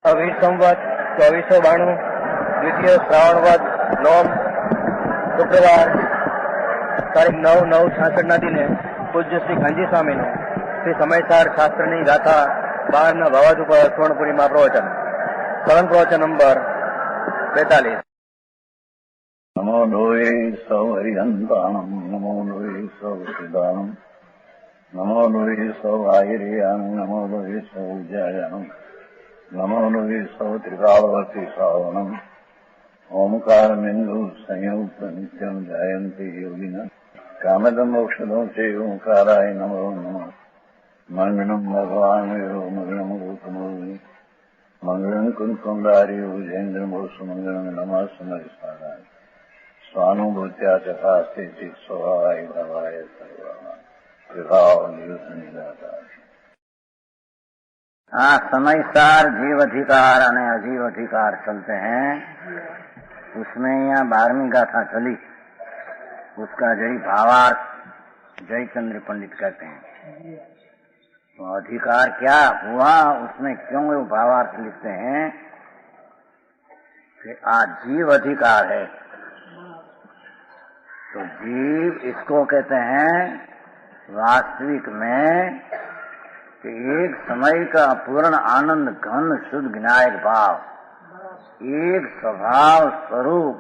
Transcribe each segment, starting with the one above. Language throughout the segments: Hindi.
વીર સંવત 2492 દ્વિતીય શ્રાવણવદ નોમ શુક્રવાર તારીખ 9/9/66 દિને પૂજ્ય શ્રી ગાંધી સ્વામીનું શ્રી સમયસાર શાસ્ત્રની ગાથા 12 ભવાદ ઉપર સુવર્ણપુરીમાં પ્રવચન. સળંગ પ્રવચન નંબર 42. નમો લોહે સૌ હરિહંતાણમ, નમો લોહે સૌ સિદ્ધાણમ, નમો લોહે સૌ આયર્યાન, નમો લોહે સૌ જયાનમ, નમો લોહે સૌ ત્રિકાળવતી શ્રાવણમ. ઓમકારમિંદુ સંયુક્ત નિત્યમ જાયંતી યોગિના કામદમ મોક્ષદો છે ઓંકારાય નમો નમઃ. મંગળમ ભગવાન યો મંગળમ ગૌતમોની મંગળમ કુંકુંડાર્યો જૈન્દ્રમોષ મંગળમ નમઃ સમયસારાય સ્વાનુભૂત્યા ચકાસ્તે ચિત સ્વભાવાય ભાવાય સર્વમાં વિભાવ નિદાતા. हाँ, समयसार जीव अधिकार અને अजीव अधिकार चलते हैं. उसमें यहाँ 12वीं गाथा चली, उसका जय भावार्थ जयचंद्र पंडित कहते हैं. तो अधिकार क्या हुआ, उसमें क्यों वो भावार्थ लिखते हैं कि जीव अधिकार है. तो जीव इसको कहते हैं वास्तविक में कि एक समय का पूर्ण आनंद घन शुद्ध विनायक भाव, एक स्वभाव स्वरूप,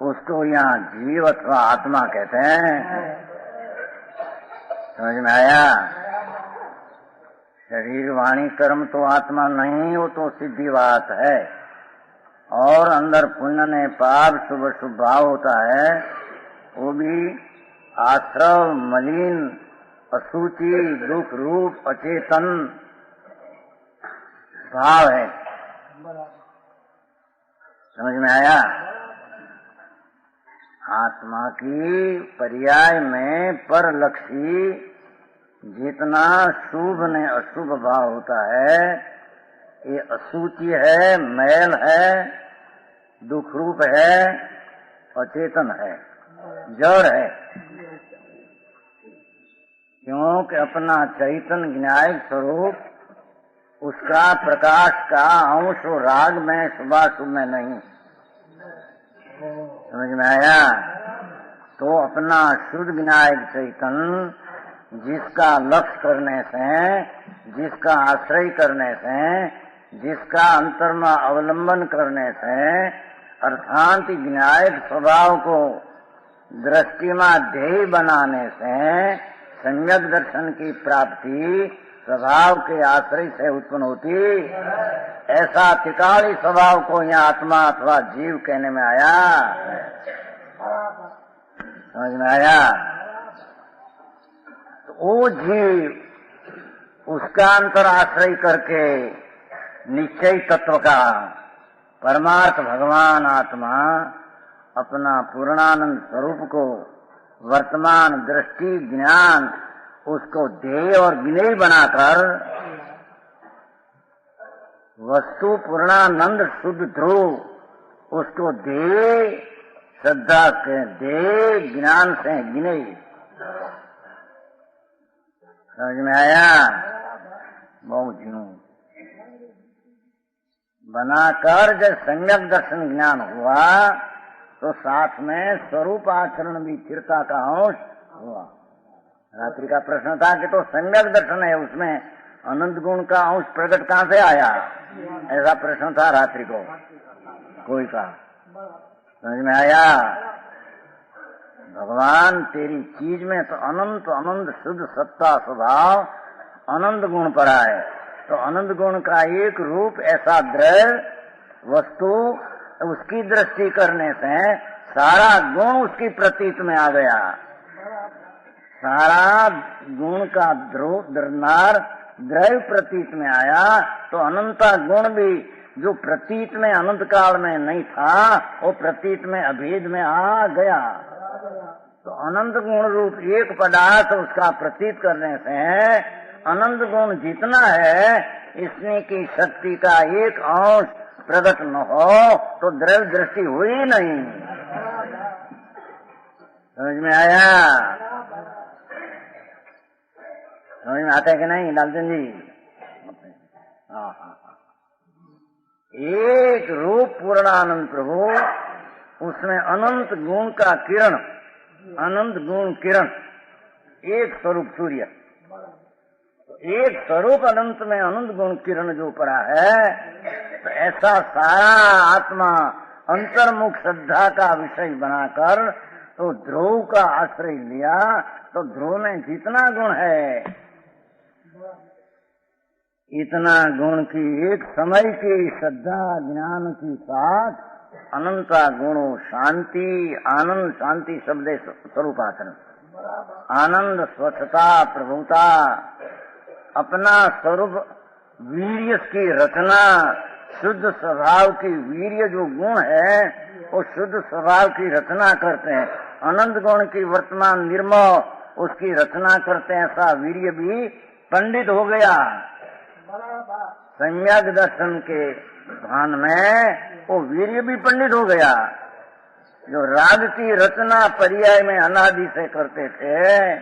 उसको यहाँ जीव अथवा आत्मा कहते हैं. समझ में आया? शरीर वाणी कर्म तो आत्मा नहीं, वो तो सिद्धि बात है. और अंदर पुण्य ने पाप शुभ शुभ भाव होता है, वो भी आश्रव मलिन असूचि दुख रूप अचेतन भाव है. समझ में आया? आत्मा की पर्याय में परलक्षी जितना शुभ ने अशुभ भाव होता है, ये असूचि है, मैल है, दुख रूप है, अचेतन है, जड़ है. क्योंकि अपना चैतन्य विनायक स्वरूप उसका प्रकाश का अंश राग में शुभाशुभ में नहीं. समझ में आया? तो अपना शुद्ध विनायक चैतन्य जिसका लक्ष्य करने से, जिसका आश्रय करने से, जिसका अंतर्मा अवलंबन करने से, अर्थात विनायक स्वभाव को दृष्टिमा ध्येय बनाने से सम्यक दर्शन की प्राप्ति स्वभाव के आश्रय से उत्पन्न होती. ऐसा त्रिकाली स्वभाव को यहाँ आत्मा अथवा जीव कहने में आया. समझ में आया? तो वो जीव उसका अंतर आश्रय करके निश्चय तत्व का परमार्थ भगवान आत्मा अपना पूर्णानंद स्वरूप को वर्तमान दृष्टि ज्ञान उसको ध्येय और विनय बनाकर वस्तु पूर्णानंद शुद्ध ध्रुव उसको ध्येय श्रद्धा से ध्येय ज्ञान से विनय. समझ में आया? बहुत जीव बनाकर जब सम्यक दर्शन ज्ञान हुआ तो साथ में स्वरूप आचरण भी चिरता का अंश हुआ. रात्रि का प्रश्न था कि तो सम्यक दर्शन है, उसमें अनंत गुण का अंश प्रकट कहाँ से आया, ऐसा प्रश्न था रात्रि को कोई का. समझ में आया? भगवान तेरी चीज में तो अनंत अनंत शुद्ध सत्ता स्वभाव अनंत गुण पड़ा है. तो अनंत गुण का एक रूप ऐसा द्रव्य वस्तु उसकी दृष्टि करने से सारा गुण उसकी प्रतीत में आ गया. सारा गुण का द्रव्य प्रतीत में आया. तो अनंता गुण भी जो प्रतीत में अनंत काल में नहीं था, वो प्रतीत में अभेद में आ गया. तो अनंत गुण रूप एक पदार्थ उसका प्रतीत करने से अनंत गुण जितना है इसने की शक्ति का एक अंश प्रकट न हो तो द्रव्य दृष्टि हुई नहीं. समझ में आया? समझ में आता है कि नहीं लालचंद जी? हाँ हाँ हाँ. एक रूप पूर्णानंद प्रभु, उसमें अनंत गुण का किरण, अनंत गुण किरण, एक स्वरूप सूर्य, एक स्वरूप अनंत में अनंत गुण किरण जो पड़ा है, तो ऐसा सारा आत्मा अंतर्मुख श्रद्धा का विषय बनाकर तो ध्रुव का आश्रय लिया, तो ध्रुव में जितना गुण है, इतना गुण की एक समय की श्रद्धा ज्ञान की साथ अनंता गुणों शांति आनंद, शांति शब्द स्वरूपाचरण, आनंद स्वच्छता प्रभुता, अपना स्वरूप वीर्य की रचना, शुद्ध स्वभाव की वीर्य जो गुण है वो शुद्ध स्वभाव की रचना करते हैं, अनंत गुण की वर्तमान निर्मल उसकी रचना करते हैं। ऐसा वीर्य भी पंडित हो गया, सम्यक दर्शन के भान में वो वीर्य भी पंडित हो गया। जो राग की रचना पर्याय में अनादि से करते थे,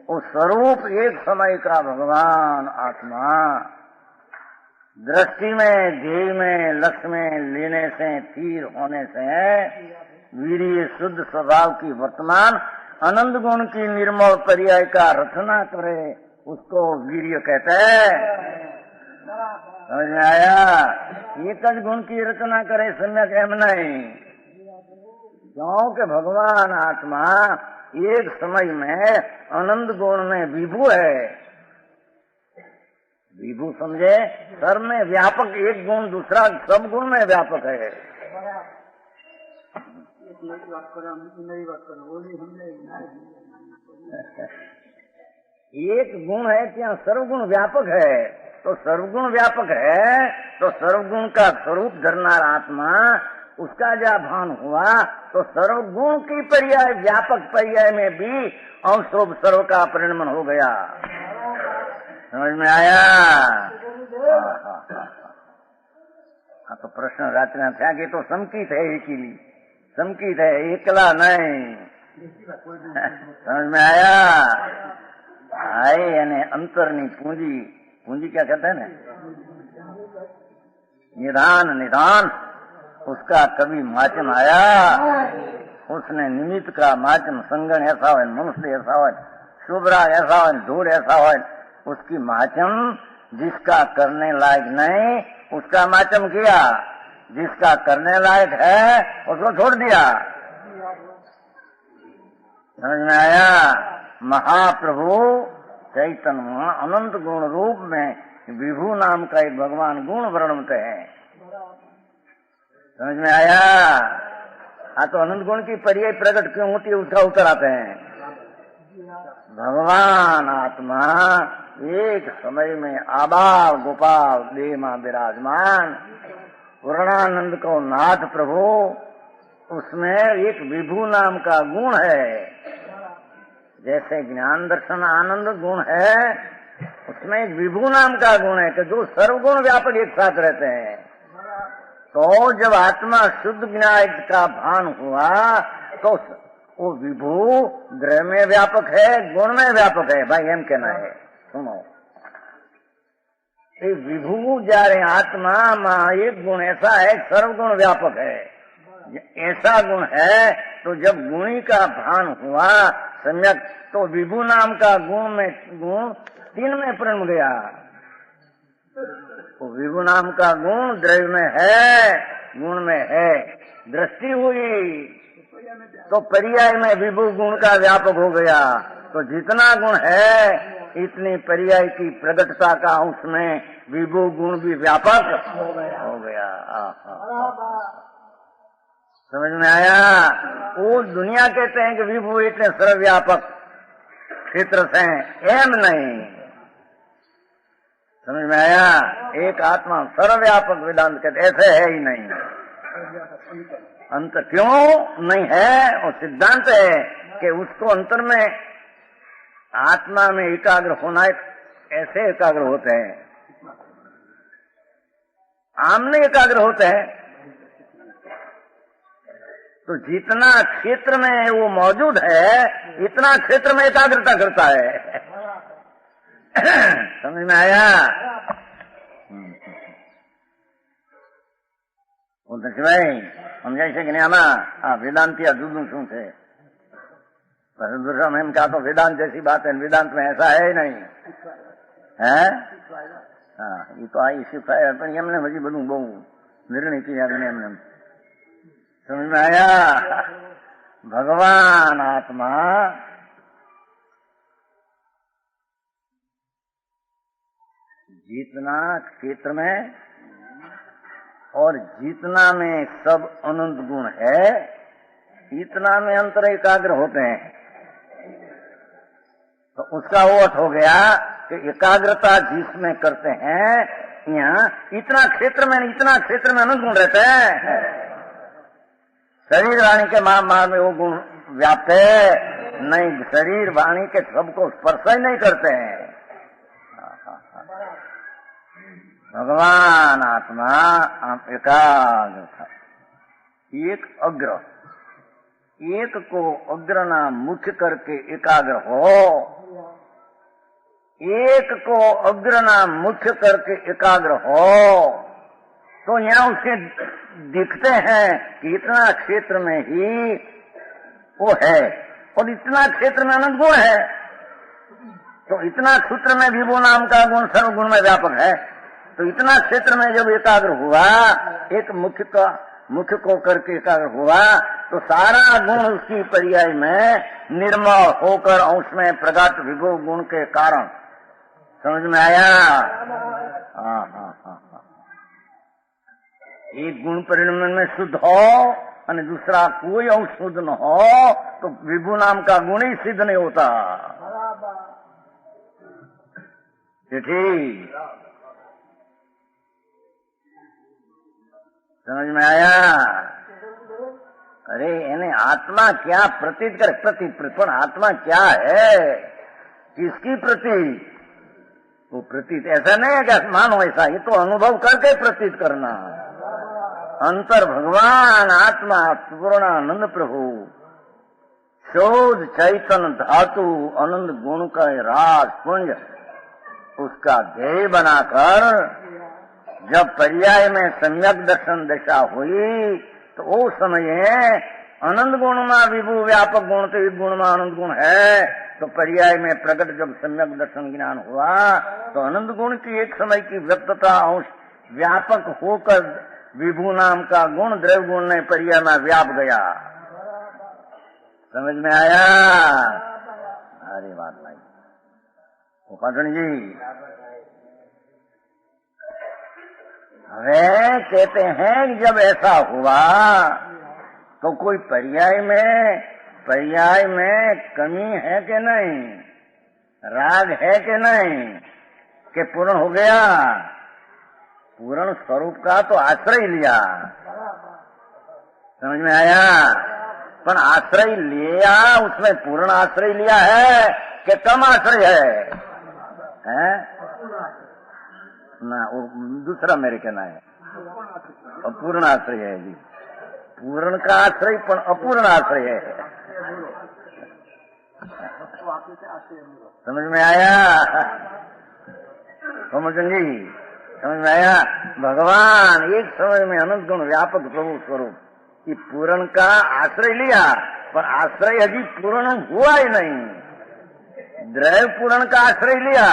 वो स्वरूप एक समय का भगवान आत्मा दृष्टि में, ध्येय में, लक्ष्य में लेने से, तीर होने से वीर्य शुद्ध स्वभाव की वर्तमान अनंत गुण की निर्मल पर्याय का रचना करे, उसको वीर्य कहते हैं। समझ में आया? एक गुण की रचना करे सम्यक एम नहीं, क्योंकि भगवान आत्मा एक समय में अनंत गुण में विभु है। विभु समझे, सर्व में व्यापक, एक गुण दूसरा सब गुण में व्यापक है। एक गुण है क्या सर्वगुण व्यापक है, तो सर्वगुण व्यापक है तो सर्वगुण का स्वरूप धरनार आत्मा, उसका जब भान हुआ तो सर्वगुण की पर्याय व्यापक पर्याय में भी अंशरूप सर्व का परिणमन हो गया। समझ में आया? हाँ, तो प्रश्न रात्रि था कि तो संकित है, एक ही संकित है, एकला नहीं। समझ में आया? आए यानी अंतरनी पूंजी, पूंजी क्या कहते हैं ना, निधान, निधान, उसका कभी माचम आया, उसने निमित्त का माचम, संगण ऐसा हो, मनुष्य ऐसा हो, शुभ्रा ऐसा हो, धूल ऐसा हो, उसकी माचम जिसका करने लायक नहीं उसका माचम किया, जिसका करने लायक है उसको छोड़ दिया। समझ में आया? महाप्रभु चैतन्य अनंत गुण रूप में विभु नाम का एक भगवान गुण वर्णनते हैं। समझ में आया? हाँ, तो अनंत गुण की पर्याय प्रकट क्यों होती है उसका उत्तर आते हैं। भगवान आत्मा एक समय में आबाल गोपाल देह में विराजमान, पूर्णानंद को नाथ प्रभु, उसमें एक विभु नाम का गुण है। जैसे ज्ञान दर्शन आनंद गुण है, उसमें एक विभु नाम का गुण है कि जो सर्वगुण व्यापक एक साथ रहते हैं। तो जब आत्मा शुद्ध ज्ञान का भान हुआ तो वो विभु द्रव्य में व्यापक है, गुण में व्यापक है। भाई एम कहना है, सुनो, ये विभु जा रहे आत्मा में एक गुण ऐसा है सर्वगुण व्यापक है, ऐसा गुण है। तो जब गुणी का भान हुआ सम्यक, तो विभु नाम का गुण तीन में प्रण गया। तो विभु नाम का गुण द्रव्य में है, गुण में है, दृष्टि हुई तो पर्याय में विभु गुण का व्यापक हो गया। तो जितना गुण है इतनी पर्याय की प्रगटता का उसमें विभु गुण भी व्यापक हो गया। समझ में आया? वो दुनिया कहते हैं कि विभु इतने सर्वव्यापक क्षेत्र से, एम नहीं। समझ में आया? एक आत्मा सर्वव्यापक वेदांत कहते, ऐसे है ही नहीं। अंतर क्यों नहीं है? और सिद्धांत है कि उसको अंतर में आत्मा में एकाग्र होना, ऐसे एकाग्र होते हैं, आमने एकाग्र होते हैं। तो जितना क्षेत्र में वो मौजूद है इतना क्षेत्र में एकाग्रता करता है। समझ में आया? દશભાઈ સમજાય છે કે નહીં આમાં? આ વેદાંતિ આ જુદું શું છે? हम क्या तो वेदांत जैसी बात है, वेदांत में ऐसा है ही नहीं है। हाँ, ये तो आई सिफाय પણ એમને હજી બધું બહુ નિર્ણય કર્યા એમને समझ में आया? भगवान आत्मा जितना क्षेत्र में और जितना में सब अनंत गुण है, इतना में अंतर एकाग्र होते हैं। तो उसका वो अर्थ हो गया कि एकाग्रता जिसमें करते हैं, यहाँ इतना क्षेत्र में अनंत गुण रहते हैं। शरीर वाणी के मार में वो गुण व्याप्त है नहीं, शरीर वाणी के सबको स्पर्श ही नहीं करते हैं। भगवान आत्मा एकाग्र था, एक अग्र, एक को अग्रना मुख्य करके एकाग्र हो, एक को अग्रना मुख्य करके एकाग्र हो, तो यहाँ उसके दिखते हैं कि इतना क्षेत्र में ही वो है और इतना क्षेत्र में अनंत गुण है। तो इतना क्षेत्र में विभु नाम का गुण सर्व गुण में व्यापक है। तो इतना क्षेत्र में जब एकाग्र हुआ, एक मुख्य को करके एकाग्र हुआ, तो सारा गुण उसकी पर्याय में निर्मल होकर अंश में प्रकट विभु गुण के कारण। समझ में आया? हाँ हाँ हाँ हाँ। एक गुण परिणाम में शुद्ध हो और दूसरा कोई अंश शुद्ध न हो तो विभु नाम का गुण ही सिद्ध नहीं होता। ठीक, समझ में आया? अरे यानी आत्मा क्या प्रतीत करे? प्रतीत पर आत्मा क्या है? किसकी प्रतीत? वो प्रतीत ऐसा नहीं है कि मानो ऐसा, ये तो अनुभव करके प्रतीत करना। अंतर भगवान आत्मा पूर्णानंद प्रभु शोध चैतन्य धातु आनंद गुण का राज पुंज, उसका ध्येय बनाकर जब पर्याय में सम्यक दर्शन दशा हुई, तो वो समय आनंद गुण में विभु व्यापक गुण, तो एक गुण में आनंद गुण है, तो पर्याय में प्रकट जब सम्यक दर्शन ज्ञान हुआ, तो आनंद गुण की एक समय की व्यक्तता अंश व्यापक होकर विभु नाम का गुण द्रव्य गुण ने पर्याय में व्याप गया। समझ में आया? अरे बात भाई उपासन जी, वे कहते हैं कि जब ऐसा हुआ तो कोई पर्याय में कमी है कि नहीं, राग है कि नहीं, कि पूर्ण हो गया? पूर्ण स्वरूप का तो आश्रय लिया। समझ में आया? पर आश्रय लिया, उसमें पूर्ण आश्रय लिया है कि कम आश्रय है? ना, वो दूसरा मेरे कहना है अपूर्ण आश्रय है जी। पूर्ण का आश्रय पण अपूर्ण आश्रय है। समझ में आया? समझेंगे? समझ में आया? भगवान एक समय में अनंत गुण व्यापक प्रभु स्वरूप, ये पूर्ण का आश्रय लिया, पर आश्रय अभी पूर्ण हुआ ही नहीं। द्रव्य पूर्ण का आश्रय लिया,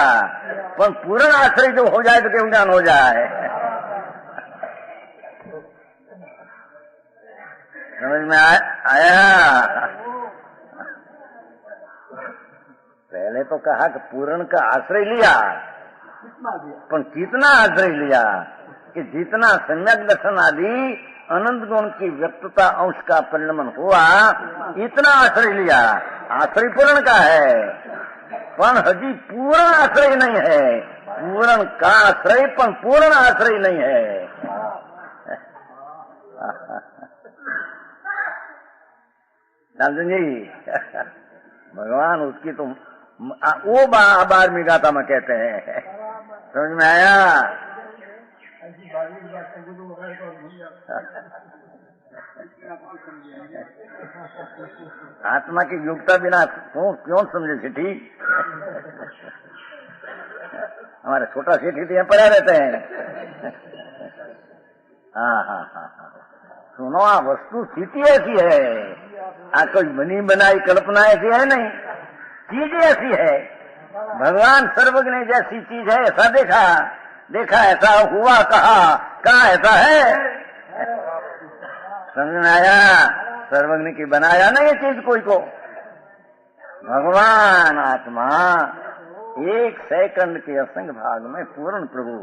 पर पूर्ण आश्रय जो हो जाए तो केवल ज्ञान हो जाए। समझ में आया? पहले तो कहा कि पूर्ण का आश्रय लिया, पर कितना आश्रय लिया कि जितना सम्यक दर्शन आदि अनंत गुण की व्यक्तता अंश का परिणमन हुआ, इतना आश्रय लिया। आश्रय पूर्ण का है, पर हजी पूर्ण आश्रय नहीं है। पूर्ण का आश्रय पर पूर्ण आश्रय नहीं है। समझे जी? भगवान उसकी तो वो बारहवीं गाथा में कहते हैं। समझ में आया? आत्मा की योग्यता बिना क्यों समझे सेठी? हमारे छोटा सेठी तो यहाँ पड़ा रहते हैं। हाँ हाँ हाँ हाँ। सुनो, आ वस्तु स्थिति ऐसी है, आ कोई बनी बनाई कल्पना ऐसी है नहीं, चीज ऐसी है। भगवान सर्वज्ञ ने जैसी चीज है ऐसा देखा ऐसा हुआ, कहा ऐसा है। समझ में आया? सर्वज्ञ की बनाया नहीं चीज कोई को। भगवान आत्मा एक सेकंड के असंग भाग में पूर्ण प्रभु,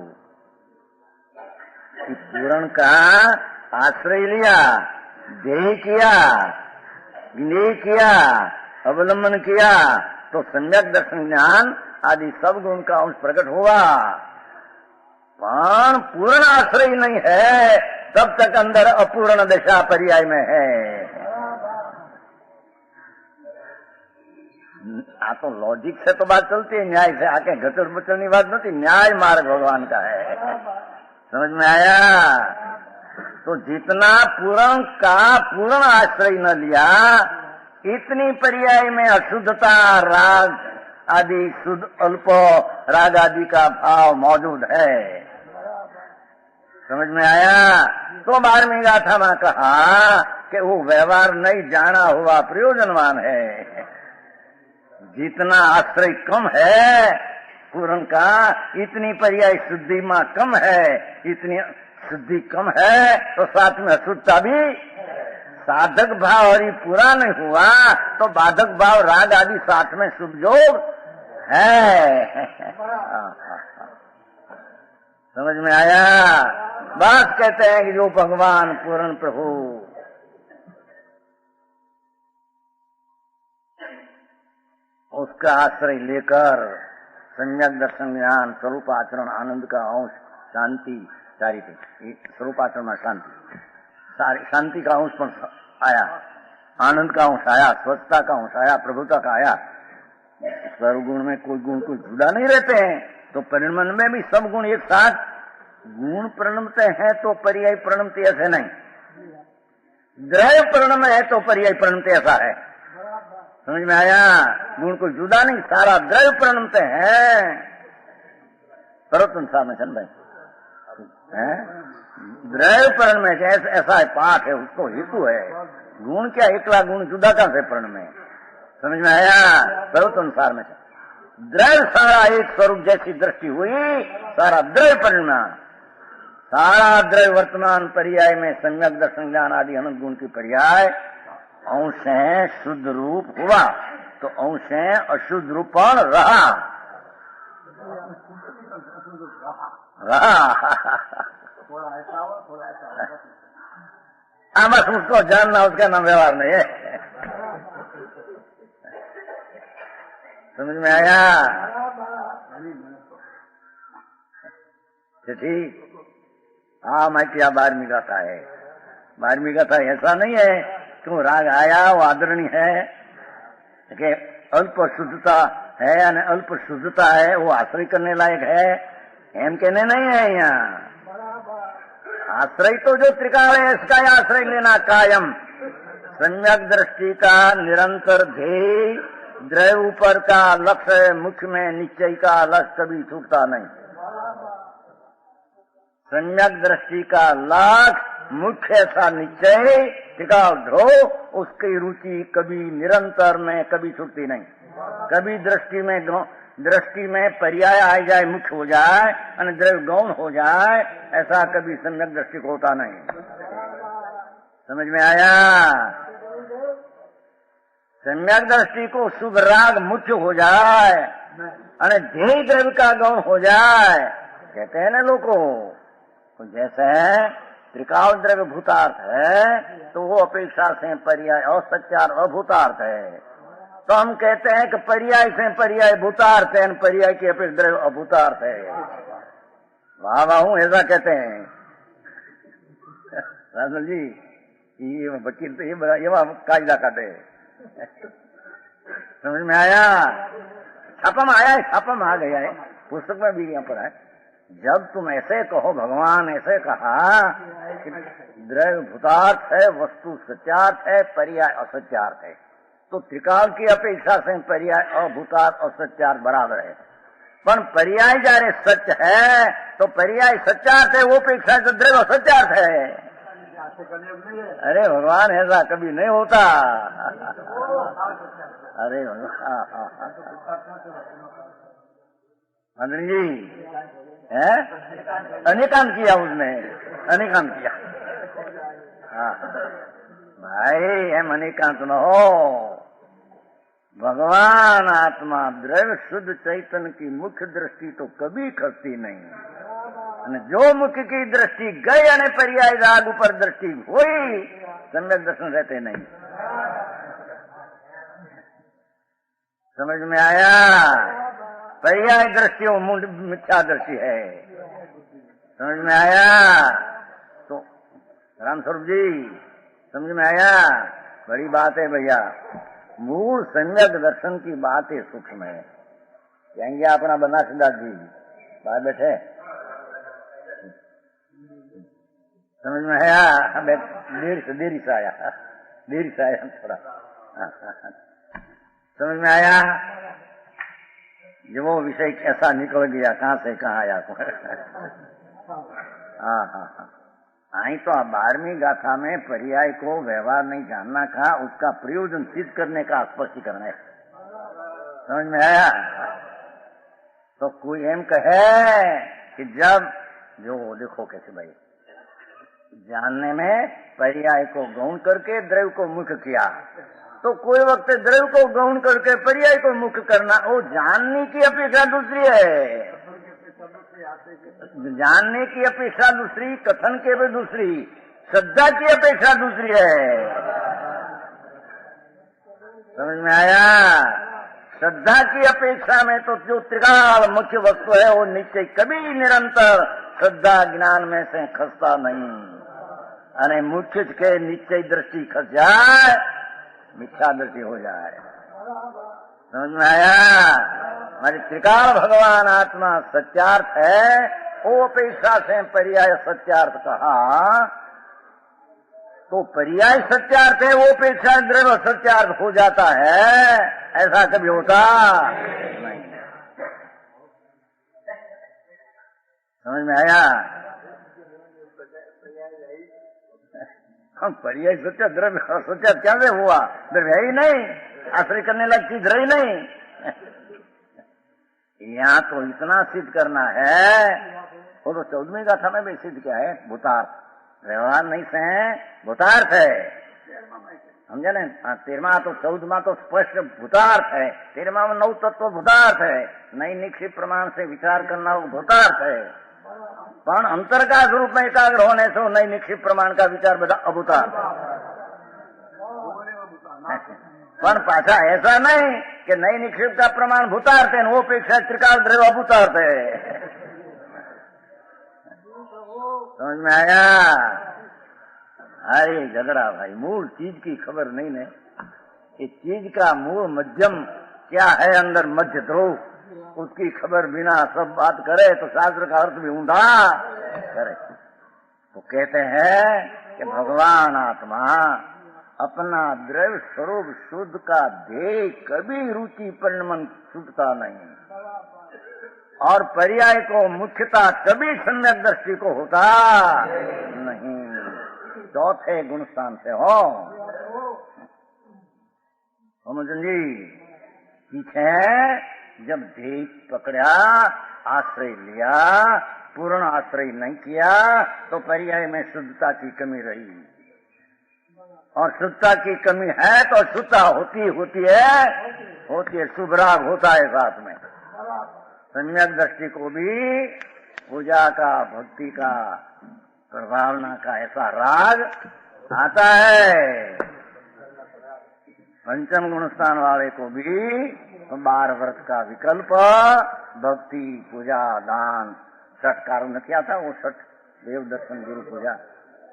पूर्ण का आश्रय लिया, देह किया, विनय किया, अवलंबन किया, तो सम्यक दर्शन ज्ञान आदि सब गुण का अंश प्रकट हुआ। पण पूर्ण आश्रय नहीं है तब तक अंदर अपूर्ण दशा पर्याय में है। आ तो लॉजिक से तो बात चलती है, न्याय से आके घचड़ बचड़नी बात नहीं, न्याय मार्ग भगवान का है। समझ में आया? तो जितना पूर्ण का पूर्ण आश्रय न लिया, इतनी पर्याय में अशुद्धता, राग आदि शुद्ध अल्प राग आदि का भाव मौजूद है। समझ में आया? तो 12वीं गाथा में कहा कि वो व्यवहार नहीं जाना हुआ प्रयोजनवान है। जितना आश्रय कम है पूर्ण का, इतनी पर्याय शुद्धि में कम है, इतनी शुद्धि कम है तो साथ में अशुद्धता भी। साधक भाव और पूरा नहीं हुआ तो बाधक भाव राग आदि साथ में शुभ जोग है। समझ में आया? बात कहते हैं कि जो भगवान पूर्ण प्रभु उसका आश्रय लेकर सम्यक दर्शन ज्ञान स्वरूप आचरण आनंद का अंश शांति सारी थी। स्वरूप आचरण में शांति सारी, शांति का अंश पर आया, आनंद का अंश आया, स्वच्छता का अंश आया, प्रभुता का आया। सर्वगुण में कोई गुण कोई जुदा नहीं रहते हैं, तो परिणमन में भी सब गुण एक साथ गुण परिणमते हैं तो पर्याय परिणमते ऐसे नहीं, द्रव्य परिणम है तो पर्याय परिणमते ऐसा है। समझ में आया? गुण को जुदा नहीं, सारा द्रव्य परिणमते हैं। करो तुम सामने भाई, द्रव्य परिणम में ऐसा है, पाठ है, उसको हेतु है। गुण क्या एकला गुण जुदा का से परिणम है। समझ में आया? सर्वत अनुसार में द्रव्य सारा एक स्वरूप जैसी दृष्टि हुई, सारा द्रव्य परिणाम, सारा द्रव्य वर्तमान पर्याय में सम्यक दर्शन ज्ञान आदि अनंत गुण की पर्याय अंश है शुद्ध रूप हुआ, तो अंश है अशुद्ध रूपण रहा। बस उसको जानना, उसका नाम व्यवहार नहीं है। समझ में आया? ठीक। हाँ, मैं क्या 12वीं गाथा है। 12वीं गाथा ऐसा नहीं है क्यों राग आया वो आदरणीय है कि अल्प शुद्धता है यानी अल्प शुद्धता है वो आश्रय करने लायक है, एम कहने नहीं है। यहाँ आश्रय तो जो त्रिकाल है इसका आश्रय लेना कायम, सम्यक दृष्टि का निरंतर ध्येय, द्रव्य ऊपर का लक्ष्य, मुख्य में निश्चय का लक्ष्य कभी छूटता नहीं। सम्यक दृष्टि का लक्ष्य मुख्य ऐसा निश्चय टिकाव ध्रुव, उसकी रुचि कभी निरंतर में कभी छूटती नहीं। कभी दृष्टि में पर्याय आ जाए, मुख्य हो जाए और द्रव्य गौण हो जाए, ऐसा कभी सम्यक दृष्टि को होता नहीं। समझ में आया? सम्यक दृष्टि को शुभ राग मुख्य हो जाए और ध्येय द्रव्य का गौण हो जाए, कहते हैं ना लोगों को, जैसे त्रिकाल द्रव्य भूतार्थ है तो वो अपेक्षा से पर्याय और सच्चार अभूतार्थ है। तो हम कहते हैं कि पर्याय से पर्याय भूतार्थ है, पर्याय की अपेक्षा द्रव्य अभूतार्थ है। वाह वाह हूँ ऐसा कहते हैं राजल जी, ये वकील तो ये कायदा काटे। समझ में आया? छापा में आया है, छापा में आ गया है, पुस्तक में भी यहाँ पर है। जब तुम ऐसे कहो, भगवान ऐसे कहा कि द्रव्य भूतार्थ है, वस्तु सत्यार्थ है, पर्याय असत्यार्थ है, तो त्रिकाल की अपेक्षा से पर्याय अभूतार्थ और सत्यार्थ बराबर है। पर पर्याय जारे सत्य है तो पर्याय सत्यार्थ है, वो अपेक्षा से द्रव्य असत्यार्थ है। अरे भगवान ऐसा कभी नहीं होता। अरे भगवान मंत्री जी है अनेकांत किया उसने, अनेकांत किया। हाँ भाई एम अनेकांत न हो। भगवान आत्मा द्रव्य शुद्ध चैतन्य की मुख्य दृष्टि तो कभी खसती नहीं। जो मुख्य की दृष्टि गई यानी पर्याय राग ऊपर दृष्टि हुई, सम्यक दर्शन रहते नहीं। समझ में आया? पर्याय दृष्टि वो मिथ्या दृष्टि है। समझ में आया? तो राम स्वरूप जी समझ में आया? बड़ी बात है भैया। मूल सम्यक दर्शन की बात है, सूक्ष्म है। कहेंगे अपना बना सिद्धार्थ जी बाहर बैठे, समझ में आया? देरी से आया थोड़ा। समझ में आया? जो वो विषय कैसा निकल गया, कहाँ से कहाँ आया। हाँ आई तो 12वीं गाथा में पर्याय को व्यवहार नहीं जानना कहा, उसका प्रयोजन सिद्ध करने का स्पष्टीकरण है। समझ में आया? तो कोई एम कहे कि जब जो देखो कैसे भाई जानने में पर्याय को गौण करके द्रव्य को मुख्य किया, तो कोई वक्त द्रव्य को गौण करके पर्याय को मुख्य करना वो जानने की अपेक्षा दूसरी है। जानने की अपेक्षा दूसरी, कथन के भी दूसरी, श्रद्धा की अपेक्षा दूसरी है। समझ में आया? श्रद्धा की अपेक्षा में तो जो त्रिकाल मुख्य वस्तु है वो निश्चय कभी निरंतर श्रद्धा ज्ञान में से खसता नहीं। अरे मुख्य के निश्चय दृष्टि खस जाए, मिथ्या दृष्टि हो जाए। समझ में आया? हमारी त्रिकाल भगवान आत्मा सत्यार्थ है, वो अपेक्षा से पर्याय सत्यार्थ कहा, तो पर्याय सत्यार्थ है, वो अपेक्षा द्रव्य सत्यार्थ हो जाता है। ऐसा कभी होता नहीं। समझ में आया? हम पर्याय सत्य द्रव्य सत्यार्थ क्या से हुआ? द्रव्य है ही नहीं, आश्रय करने लग चीज रही नहीं। यहाँ तो इतना सिद्ध करना है, वो तो 14वीं गाथा में भी सिद्ध किया है। भूतार्थ व्यवहार नहीं से है, भूतार्थ है। समझे न? 13वां तो 14वां तो स्पष्ट भूतार्थ है। 13वां में 9 तत्व भूतार्थ है। नई निक्षिप्त प्रमाण से विचार करना वो भूतार्थ है। पण अंतर का स्वरूप में एकाग्र होने से वो नई निक्षिप्त प्रमाण का विचार बता अभूतार्थ। पण पाछा ऐसा नहीं कि नई निक्षिप्त का प्रमाण भूतार्थ है, वो अपेक्षा त्रिकाल द्रव्य अभूतार्थ है। समझ में आया? अरे झगड़ा भाई, मूल चीज की खबर नहीं है। इस चीज का मूल मध्यम क्या है, अंदर मध्य ध्रुव, उसकी खबर बिना सब बात करे तो शास्त्र का अर्थ भी ऊंधा करे। तो कहते हैं कि भगवान आत्मा अपना द्रव्य स्वरूप शुद्ध का ध्येय कभी रुचि परिणमन छूटता नहीं, और पर्याय को मुख्यता कभी सम्यक दृष्टि को होता नहीं। चौथे गुण स्थान से हो समझन जी। पीछे जब ध्येय पकड़ा, आश्रय लिया, पूर्ण आश्रय नहीं किया, तो पर्याय में शुद्धता की कमी रही। और शुद्धता की कमी है तो शुद्धता होती है, शुभ राग होता है साथ में। सम्यक दृष्टि को भी पूजा का, भक्ति का, प्रभावना का ऐसा राग आता है। पंचम गुण स्थान वाले को भी 12 व्रत का विकल्प, भक्ति, पूजा, दान, 6 कारण नहीं आता, वो 6 देव दर्शन गुरु पूजा,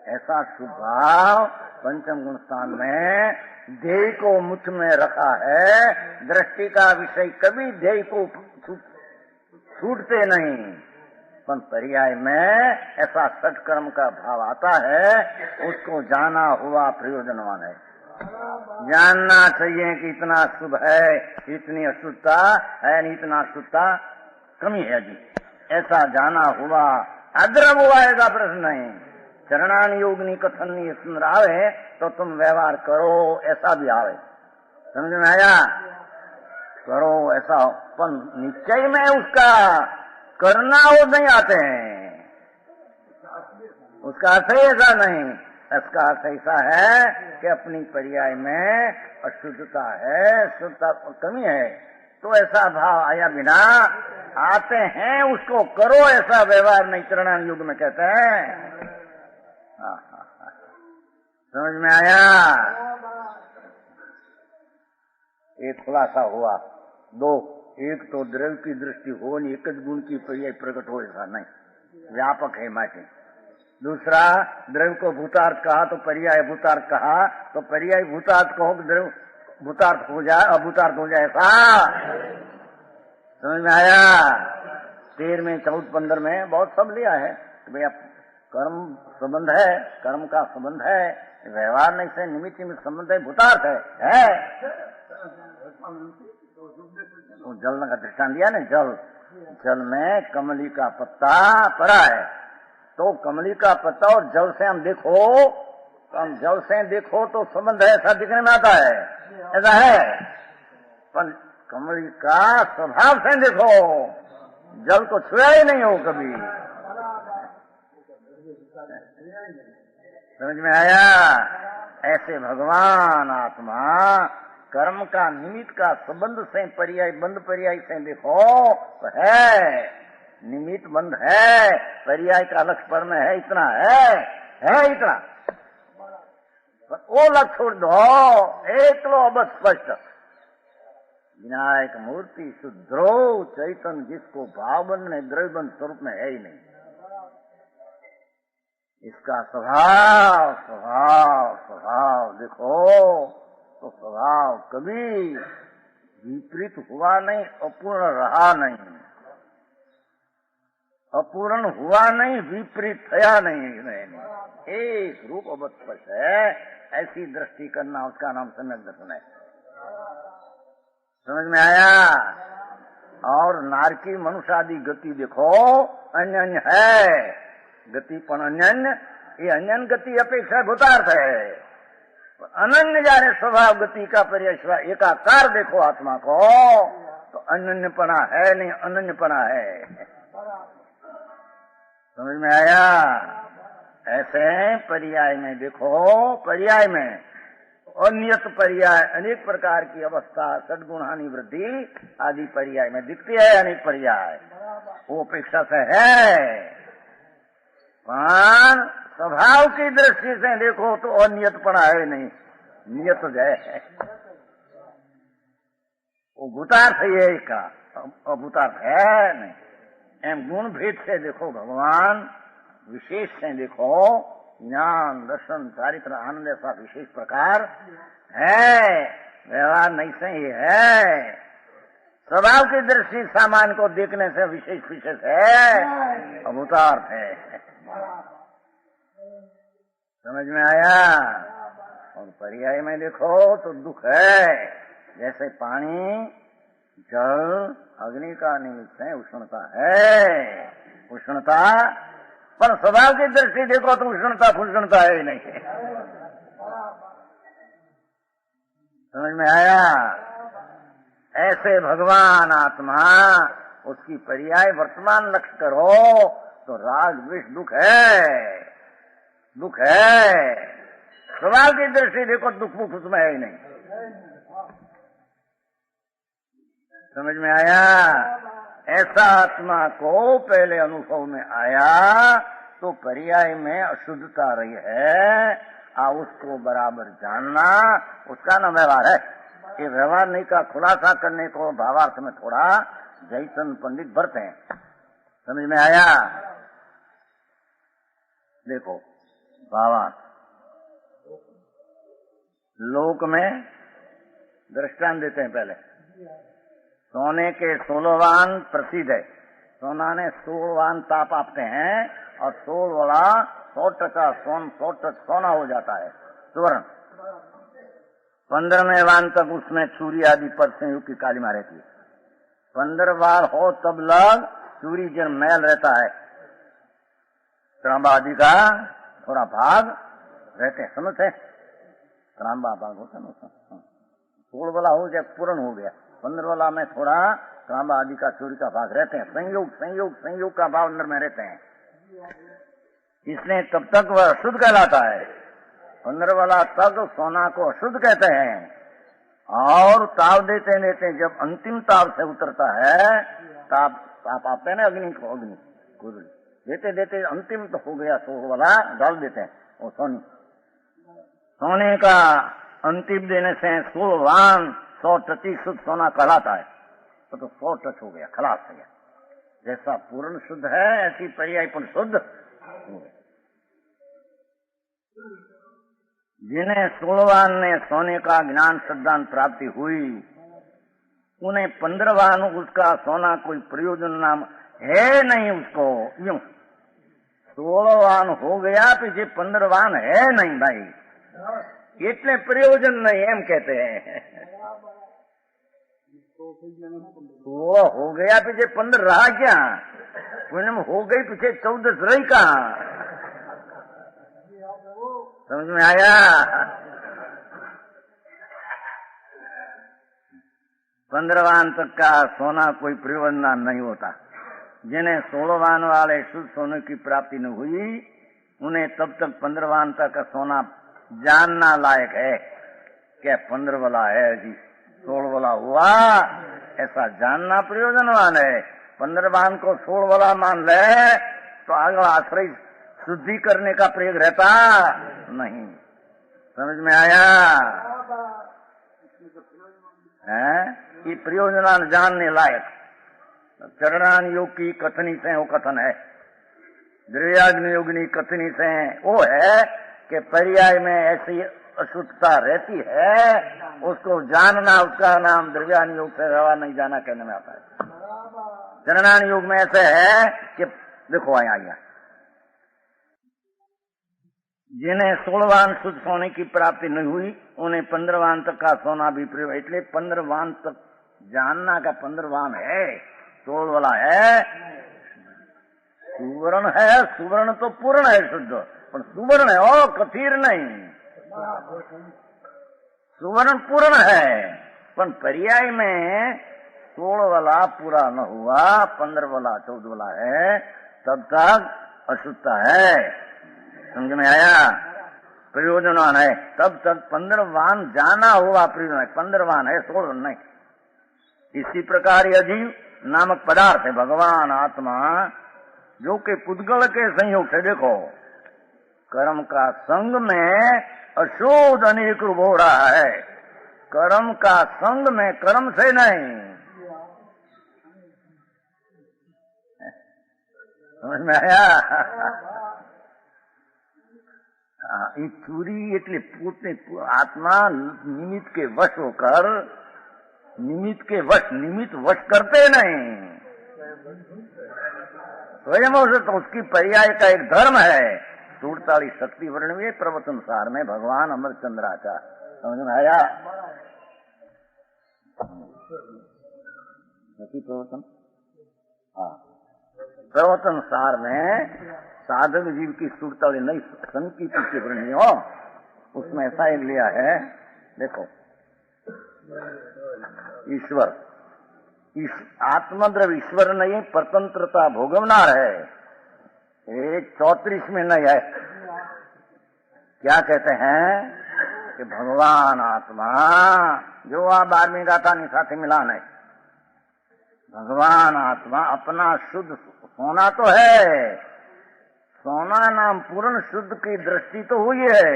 ऐसा स्वभाव पंचम गुण स्थान में ध्येय को मुख्य में रखा है। दृष्टि का विषय कभी ध्येय को छूटते नहीं, पर पर्याय में ऐसा सत्कर्म का भाव आता है, उसको जाना हुआ प्रयोजनवान है। जानना चाहिए कि इतना शुभ है, इतनी अशुद्धता है, इतना शुद्धता कमी है जी, ऐसा जाना हुआ। अद्रव हुआ ऐसा प्रश्न नहीं। चरणान योगनी कथन सुंदर आवे तो तुम व्यवहार करो, ऐसा भी आवे। समझ में आया? करो ऐसा, पर निश्चय में उसका करना वो नहीं आते हैं, उसका अर्थ ही ऐसा नहीं। इसका अर्थ ऐसा है कि अपनी पर्याय में अशुद्धता है, शुद्धता कमी है, तो ऐसा भाव आया बिना आते हैं उसको करो, ऐसा व्यवहार नहीं चरणान युग में कहते हैं। समझ में आया? एक खुलासा हुआ। दो, एक तो द्रव्य की दृष्टि हो नहीं, एक गुण की पर्याय प्रकट हो, ऐसा नहीं, व्यापक है माटे। दूसरा, द्रव्य को भूतार्थ कहा तो पर्याय भूतार्थ कहा, तो पर्याय भूतार्थ कहो कि द्रव्य भूतार्थ हो जाए, अभूतार्थ हो जाए, ऐसा समझ में आया? 13, 14, 15 में बहुत सब लिया है कि भैया कर्म संबंध है, कर्म का संबंध है, व्यवहार नहीं से निमित्त निमित्त संबंध है, भूतार्थ है? तो जल का दृष्टांत दिया ना, जल में कमली का पत्ता पड़ा है, तो कमली का पत्ता और जल से हम देखो, तो हम जल से देखो तो संबंध है, ऐसा दिखने में आता है, ऐसा है। पर कमली का स्वभाव से देखो, जल को छुआ ही नहीं हो कभी। समझ में आया? ऐसे भगवान आत्मा कर्म का निमित्त का संबंध से पर्याय बंद पर्याय से देखो तो है, निमित्त बंद है, पर्याय का लक्ष्य पर में है, इतना है इतना। वो लक्ष्य छोड़ दो, एक लो अब स्पष्ट विनायक मूर्ति शुद्रो चैतन्य, जिसको भावबंध नहीं द्रव्यबंध स्वरूप में है ही नहीं। इसका स्वभाव स्वभाव स्वभाव देखो तो स्वभाव कभी विपरीत हुआ नहीं, अपूर्ण रहा नहीं, अपूर्ण हुआ नहीं, विपरीत थया नहीं, एक रूप अवस्पष्ट है। ऐसी दृष्टि करना उसका नाम सम्यक दर्शन है। समझ में आया? और नारकी मनुष्य आदि गति देखो अन्य अन्य है, गति पण अन्य, ये अन्य गति अपेक्षा भूतार्थ है। अनन्य जाने स्वभाव गति का पर्याय एकाकार देखो आत्मा को, तो अनन्यपना है नहीं, अनन्यपना है। समझ में आया? ऐसे पर्याय में देखो, पर्याय में अनियत पर्याय, अनेक प्रकार की अवस्था, सद्गुणानी वृद्धि आदि पर्याय में दिखती है, अनेक पर्याय वो अपेक्षा से है। पर स्वभाव की दृष्टि से देखो तो अनियतपना है नहीं, नियत है, वो भूतार्थ है का, अभूतार्थ है नहीं। एम गुण भेद से देखो भगवान, विशेष से देखो, ज्ञान दर्शन चारित्र आनंद ऐसा विशेष प्रकार है, व्यवहार नहीं से ही है। स्वभाव की दृष्टि सामान्य को देखने से विशेष विशेष है, अभूतार्थ है। समझ में आया? और पर्याय में देखो तो दुख है, जैसे पानी जल अग्नि का निमित्त है, उष्णता है, उष्णता, पर स्वभाव की दृष्टि देखो तो उष्णता फुष्णता है ही नहीं। समझ में आया? ऐसे भगवान आत्मा, उसकी पर्याय वर्तमान लक्ष्य करो तो राग द्वेष दुख है, दुख है। स्वभाव की दृष्टि देखो दुख मुख उसमें है ही नहीं। समझ में आया? ऐसा आत्मा को पहले अनुभव में आया तो पर्याय में अशुद्धता रही है, उसको बराबर जानना, उसका नाम व्यवहार है। ये व्यवहार नहीं का खुलासा करने को भावार्थ में थोड़ा जयचंद पंडित बरते हैं। समझ में आया? देखो भावार्थ लोक में दृष्टांत देते हैं। पहले सोने के 16 वान प्रसिद्ध है, सोना ने 16 वान ताप आपते हैं और 16 वाला 100% सोना हो जाता है, स्वर्ण। 15वें वान तक उसमें चूरी आदि पर संयुक्त की काली मार रहती है। 15 बार हो तब लग चूरी जन मैल रहता है, तांबा आदि का थोड़ा भाग रहते हैं, समझते? त्रांबा भाग होता है ना, 16 वाला हो जाए पूर्ण हो गया, 15 वाला में थोड़ा त्रांबा आदि का चोरी का भाग रहते हैं, संयोग संयोग संयोग का भाव अंदर में रहते हैं, इसलिए तब तक वह अशुद्ध कहलाता है। 15 वाला तक सोना को अशुद्ध कहते हैं, और ताव देते देते जब अंतिम ताव से उतरता है, ताप आते हैं ना अग्नि को, अग्नि गुरुल देते देते अंतिम तो हो गया, 16 वाला डाल देते हैं वो सोने का अंतिम देने से 16वान 100% सोना कहलाता है, तो 100 टच हो गया, खलास हो गया। जैसा पूर्ण शुद्ध है ऐसी पर्याय पण शुद्ध हो गया। जिन्हें 16वान ने सोने का ज्ञान श्रद्धान प्राप्ति हुई, उन्हें 15वान उसका सोना कोई प्रयोजन नाम है नहीं उसको, यूं 16वान हो गया पीछे 15वान है नहीं भाई, इतने प्रयोजन नहीं एम कहते हैं। 16 हो गया पीछे 15 रहा क्या, पूनम हो गई पीछे 14 रही कहाँ, समझ में आया? 15वान तक का सोना कोई प्रयोजन नहीं होता। जिन्हें 16वान वाले शुद्ध सोने की प्राप्ति न हुई, उन्हें तब तक 15वान तक का सोना जानना लायक है। क्या 15 वाला है जी, 16 वाला हुआ, ऐसा जानना प्रयोजनवान है। 15वान को 16 वाला मान ले तो अगला आश्रय शुद्धि करने का प्रयोग रहता नहीं। समझ में आया? है ये प्रयोजन जानने लायक। चरणान योग की कथनी से वो कथन है, द्रव्याग्नि योगिनी कथनी से वो है कि पर्याय में ऐसी अशुद्धता रहती है, उसको जानना, उसका नाम द्रव्यान योग से रवा नहीं जाना कहने में आता है। चरणान योग में ऐसे है कि देखो आया जिन्हें 16वान शुद्ध सोने की प्राप्ति नहीं हुई, उन्हें 15वान तक का सोना भी प्रयोग, इसलिए 15वान तक जानना का 15वान है, 16 वाला है सुवर्ण है। सुवर्ण तो पूर्ण है शुद्ध, पर सुवर्ण है ओ कथीर नहीं, सुवर्ण पूर्ण है, पर पर्याय में 16 वाला पूरा न हुआ, 15 वाला 14 वाला है, तब तक अशुद्धता है। समझ में आया? प्रयोजनवान है तब तक 15वान जाना हुआ प्रयोजन है, 15वान है 16 नहीं। इसी प्रकार अजीव नामक पदार्थ है भगवान आत्मा, जो कि पुद्गल के संयोग से देखो कर्म का संग में अशुद्ध अनेक रूप हो रहा है, कर्म का संग में कर्म से नहीं। समझ में आया? ये चूरी એટલે પોતે आत्मा निमित्त के वश होकर निमित्त के वश, निमित्त वश करते नहीं, स्वयं तो उसकी पर्याय का एक धर्म है। 47 शक्ति वर्णवे प्रवचन सार में भगवान अमरचंद्राचार्य। समझ में आया? प्रवचन, हाँ, प्रवचन सार में साधक जीव की 47 नई संकीर्ति के वर्णनी हो, उसमें ऐसा एक लिया है, देखो ईश्वर, आत्मद्रव ईश्वर नहीं, परतंत्रता भोगवनार है। ये 34 में नहीं है। क्या कहते हैं कि भगवान आत्मा जो आप 12वीं गाथा नहीं साथी मिलान है, भगवान आत्मा अपना शुद्ध सोना तो है, सोना नाम पूर्ण शुद्ध की दृष्टि तो हुई है,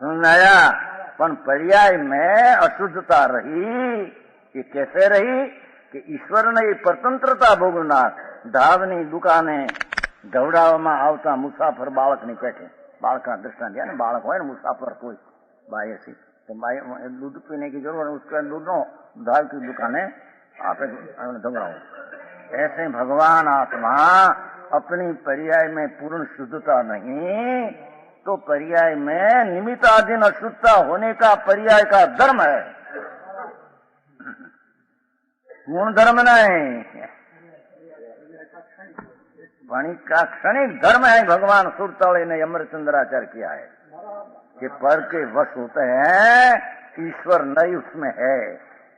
सुनाया, पर पर्याय में अशुद्धता रही। ये कैसे रही कि ईश्वर ने परतंत्रता भोगना, ધાવની દુકાને ઢવડાવવામાં આવતા મુસાફર બાળકની પેઠે, બાળકના દૃષ્ટાંત दिया ना, बालक हो मुसाफर कोई बाई ऐसी तो बाई दूध पीने की जरूरत है, उसके दूध नो धाव की दुकाने आप ढंगराओ। ऐसे भगवान आत्मा अपनी पर्याय में पूर्ण शुद्धता नहीं, तो पर्याय में निमित्ताधीन अशुद्धता होने का पर्याय का धर्म है, गुण धर्म नहीं। वाणी का क्षणिक धर्म है भगवान सुरतौली ने अमरचंद्राचार्य किया है कि पर के वश होते हैं, ईश्वर नहीं उसमें है,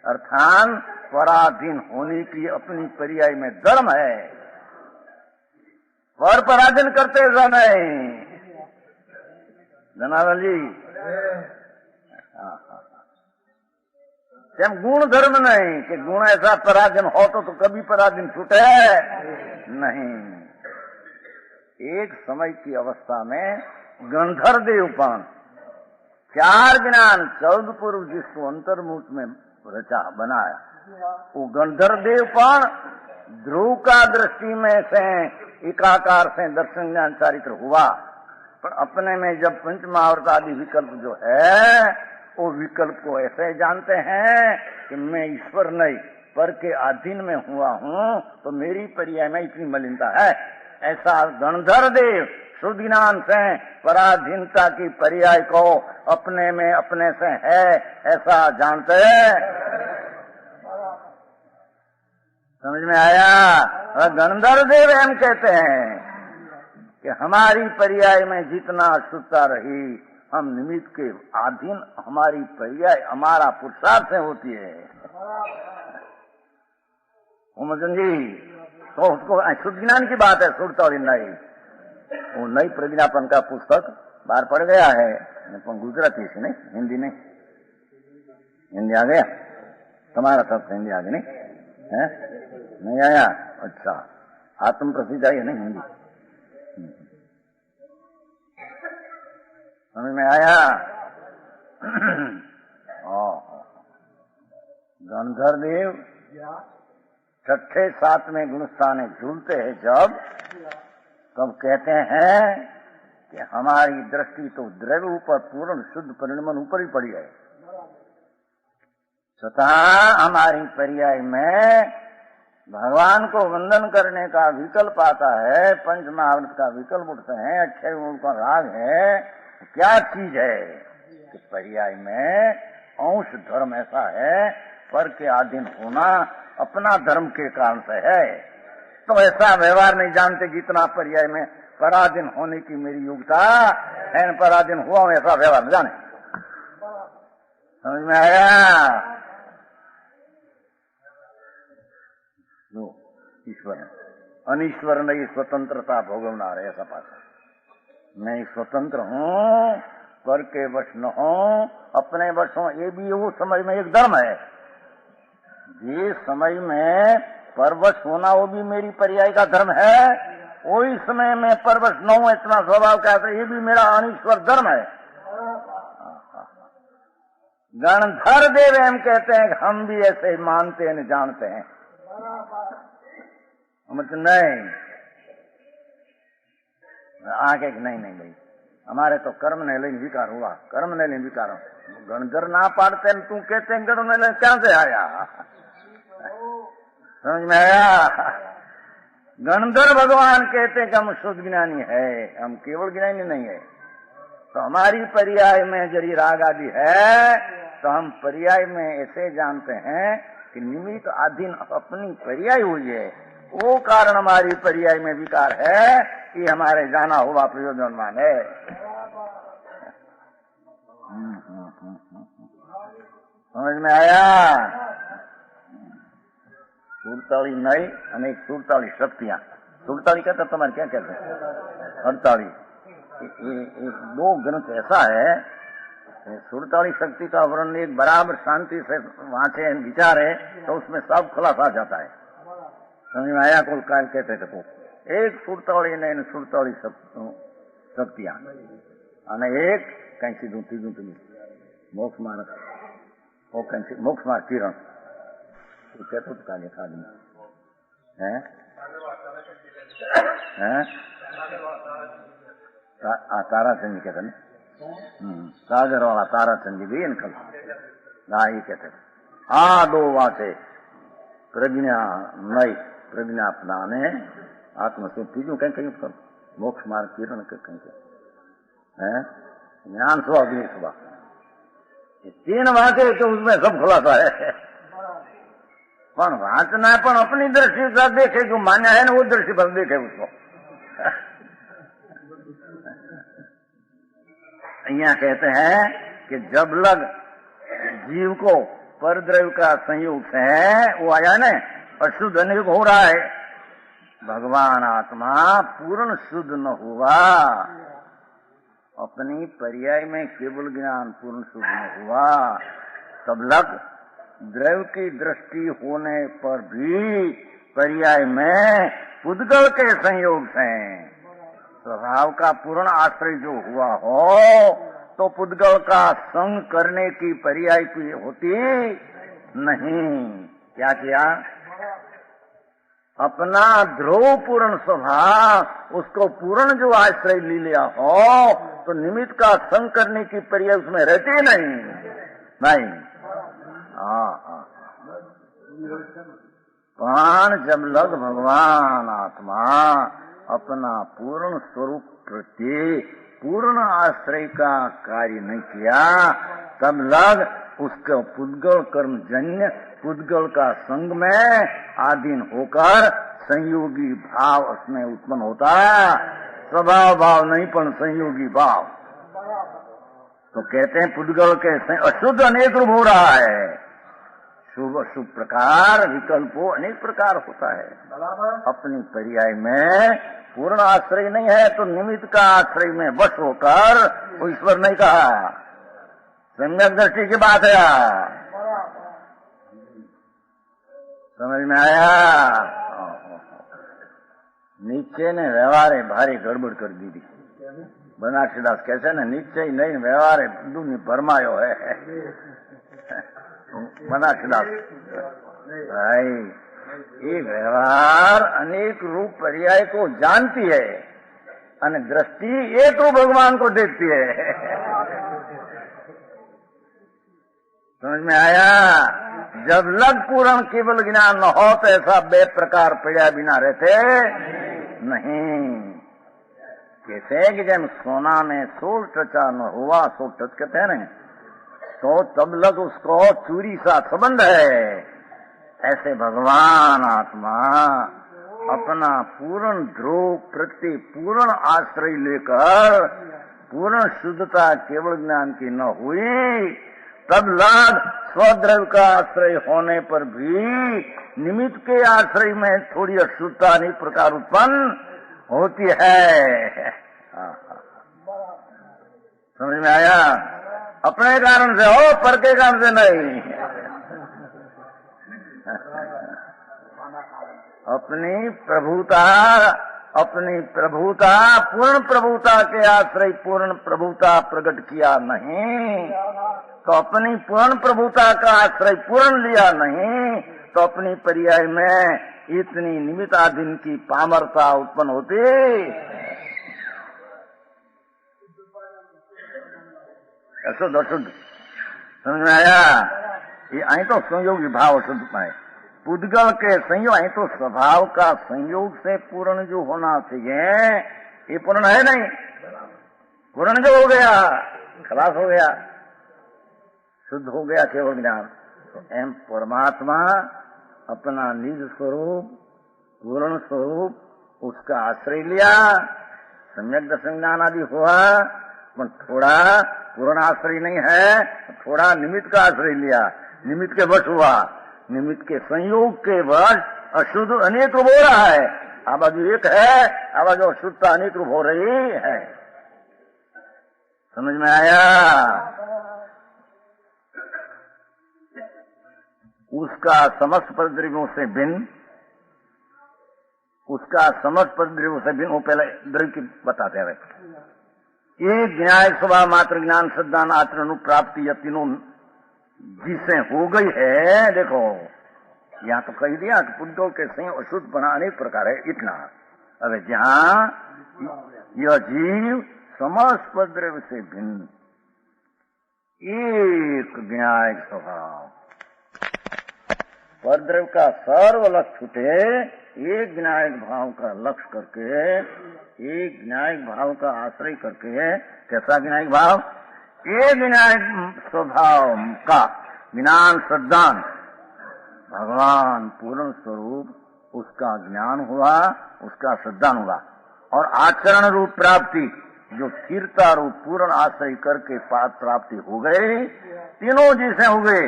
अर्थात पराधीन होने की अपनी पर्याय में धर्म है, पर पराधीन करते नहीं। जनार्दन जी તેમ ગુણ ધર્મ નહીં કે ગુણ ऐसा पराधीन हो तो कभी पराधीन छूटे नहीं। एक समय की अवस्था में गंधर्व देवपान 4 ज्ञान 14 पूर्व जिसको अंतर्मुख में रचा बनाया, वो गंधर्व देवपान ध्रुव का दृष्टि में से एकाकार से दर्शन ज्ञान चारित्र हुआ, पर अपने में जब पंचमहावर्त आदि विकल्प जो है वो विकल्प को ऐसे जानते हैं कि मैं ईश्वर नहीं पर के अधीन में हुआ हूँ, तो मेरी पर्याय में इतनी मलिनता है। ऐसा गंधर्व देव शुद्ध ज्ञान से पराधीनता की पर्याय को अपने में अपने से है ऐसा जानते हैं। समझ में आया? गंधर्व देव हम कहते हैं कि हमारी पर्याय में जितना शुद्धता रही, हम निमित्त के अधीन, हमारी पर्याय हमारा पुरुषार्थ से होती है। उमजन जी तो उसको शुद्ध ज्ञान की बात है, सुरतौली नहीं। वो नई प्रज्ञापन का पुस्तक बाहर पड़ गया है, गुजराती से नहीं, हिंदी नहीं। हिंदी आ गया तुम्हारा सब हिंदी आ गई नहीं है? नहीं आया? अच्छा, आत्म प्रसिद्ध आई है नहीं हिंदी? समझ में आया? गंधर्व देव 6ठे 7वें गुणस्थाने झूलते हैं जब, तब कहते हैं कि हमारी दृष्टि तो द्रव्य ऊपर पूर्ण शुद्ध परिणमन ऊपर ही पड़ी है, स्वतः हमारी पर्याय में भगवान को वंदन करने का विकल्प आता है, पंच महावर्त का विकल्प उठते हैं, अक्षय गुण का राग है। क्या चीज है कि पर्याय में अंश धर्म ऐसा है, पर के अधीन होना अपना धर्म के कारण से है। तो ऐसा व्यवहार नहीं जानते जितना पर्याय में पराधीन होने की मेरी योग्यता है, पराधीन हुआ हूं ऐसा व्यवहार न जाने। समझ में आया? ईश्वर अनिश्वर नहीं स्वतंत्रता भोगवना रहे, ऐसा पास मैं स्वतंत्र हूँ, पर के वश न हूँ, अपने वश हूँ, ये भी वो समझ में एक धर्म है। जिस समय में परवश होना वो भी मेरी पर्याय का धर्म है, वही समय में परवश न हूँ इतना स्वभाव का, ये भी मेरा अनिश्वर धर्म है। गणधर देव हम कहते हैं कि हम भी ऐसे मानते हैं जानते हैं। नहीं आगे नहीं भाई, हमारे तो कर्म ने लेन विकार हुआ, कर्म ने लेन विकार। गणधर ना पाड़ते तू कहते हैं गण ने क्या से आया? समझ में आया? गणधर भगवान कहते कि हम शुद्ध ज्ञानी है, हम केवल ज्ञानी नहीं है। तो हमारी पर्याय में यदि राग आदि है तो हम पर्याय में ऐसे जानते हैं कि निमित्त अधीन अपनी पर्याय हुई है, वो कारण हमारी पर्याय में विकार है, ये हमारे जाना हुआ प्रयोजनमान है। समझ में आया? सुरताली नहीं, अनेक सुरताली शक्तियां। सुरताली कहते तुम्हारे क्या कहते हैं? 48। दो ग्रंथ ऐसा है, सुरताली शक्ति का वर्णन एक बराबर शांति से वहां से विचारे तो उसमें सब खुलासा जाता है। समझ में आया? कुल काय कहते थे तो एक सुरताली ने सुरताली शक्तियां અને એક કઈ સીધું ત્રીજું મોક્ષ માર્ગ, वो कहीं मोक्ष मार्ग किरण तो कहते तो काले खाली है ताराचंद कहते ना, सागर वाला ताराचंद भी इनकल ना ये कहते दो वाचे प्रज्ञा नई प्रज्ञा अपनाने आत्म से तीजों कहीं कहीं पर मोक्ष मार्ग किरण के कहीं है ज्ञान स्व अग्नि सुबह, 3 वाचे तो उसमें सब खुलासा है। पण वाचना पण अपनी दृष्टि से देखे, जो मान्या है ना वो दृष्टि पर देखे उसको। यहाँ कहते हैं कि जब लग जीव को परद्रव्य का संयोग से वो आया न अशुद्ध अनेक हो रहा है, भगवान आत्मा पूर्ण शुद्ध न हुआ, अपनी पर्याय में केवल ज्ञान पूर्ण शुद्ध न हुआ, तब लग द्रव्य की दृष्टि होने पर भी पर्याय में पुद्गल के संयोग से स्वभाव का पूर्ण आश्रय जो हुआ हो तो पुद्गल का संग करने की पर्याय होती नहीं। क्या किया? अपना ध्रुव पूर्ण स्वभाव उसको पूर्ण जो आश्रय ले लिया हो तो निमित्त का संग करने की पर्याय उसमें रहती नहीं। प्राण जब लग भगवान आत्मा अपना पूर्ण स्वरूप प्रति पूर्ण आश्रय का कार्य नहीं किया, तब लग उसका पुद्गल कर्म जन्य पुद्गल का संग में आधीन होकर संयोगी भाव उसमें उत्पन्न होता है। स्वभाव भाव नहीं पर संयोगी भाव। तो कहते हैं पुद्गल के अशुद्ध अनेक रूप हो रहा है, शुभ अशुभ प्रकार विकल्पो अनेक प्रकार होता है। अपनी पर्याय में पूर्ण आश्रय नहीं है तो निमित्त का आश्रय में वश होकर वो ईश्वर नहीं कहा, सम्यक दृष्टि की बात है। समझ में आया? नीचे ने व्यवहार भारी गड़बड़ कर दी थी। बनारसीदास कैसे न नीचे ही नहीं व्यवहार दुनिया भरमायो है। बनारसीदास भाई ये व्यवहार अनेक रूप पर्याय को जानती है और दृष्टि एक रूप भगवान को देखती है। समझ में आया? जब लग पूर्ण केवल ज्ञान न हो तो ऐसा बे प्रकार पर्याय बिना रहते नहीं। कैसे कि जब सोना में सोल टचा न हुआ, सोल टच कहते हैं ना, तो तब लग उसको चूरी सा संबंध है। ऐसे भगवान आत्मा अपना पूर्ण ध्रुव प्रति पूर्ण आश्रय लेकर पूर्ण शुद्धता केवल ज्ञान की न हुई, तब लग स्वद्रव्य का आश्रय होने पर भी निमित्त के आश्रय में थोड़ी अशुद्धता अनेक प्रकार उत्पन्न होती है। समझ में आया? अपने कारण से हो, पर के कारण से नहीं। अपनी प्रभुता पूर्ण प्रभुता के आश्रय पूर्ण प्रभुता प्रकट किया नहीं, तो अपनी पूर्ण प्रभुता का आश्रय पूर्ण लिया नहीं, तो अपनी पर्याय में इतनी निमित्ताधीन की पामरता उत्पन्न होती। अशुद्ध अशुद्ध समझ में आया? ये आई तो संयोगी भाव अशुद्ध पाए पुद्गल के संयोग, आई तो स्वभाव का संयोग से पूर्ण जो होना चाहिए ये पूर्ण है नहीं। पूर्ण जो हो गया खलास हो गया, शुद्ध हो गया केवल ज्ञान। तो एम परमात्मा अपना निज स्वरूप पूर्ण स्वरूप उसका आश्रय लिया, सम्यक दर्शन ज्ञान आदि हुआ, पर थोड़ा पूर्ण आश्रय नहीं है, थोड़ा निमित्त का आश्रय लिया, निमित्त के वश हुआ, निमित्त के संयोग के वश अशुद्ध अनेक रूप हो रहा है। आवाज एक है, आवाज अशुद्धता अनेक रूप हो रही है। समझ में आया? उसका समस्त पदद्रव्यों से भिन्न, उसका समस्त पदद्रव्यों से भिन्न, वो पहले द्रव्य की बताते हैं। ये न्याय स्वभाव मात्र ज्ञान श्रद्धान आचरण अनुप्राप्ति या तीनों जिसे हो गई है। देखो यहाँ तो कह दिया कि पुद्गल के संयोग अशुद्ध बना अनेक प्रकार है, इतना। अब जहाँ यह जीव समस्त पदद्रव्य से भिन्न एक न्याय स्वभाव, परद्रव्य का सर्व लक्ष्य छूटे, एक न्यायिक भाव का लक्ष्य करके, एक न्यायिक भाव का आश्रय करके, कैसा न्यायिक भाव? एक न्यायिक स्वभाव का ज्ञान श्रद्धान भगवान पूर्ण स्वरूप उसका ज्ञान हुआ, उसका श्रद्धान हुआ। और आचरण रूप प्राप्ति जो स्थिरता रूप पूर्ण आश्रय करके प्राप्ति हो गई, तीनों जिसे हो गए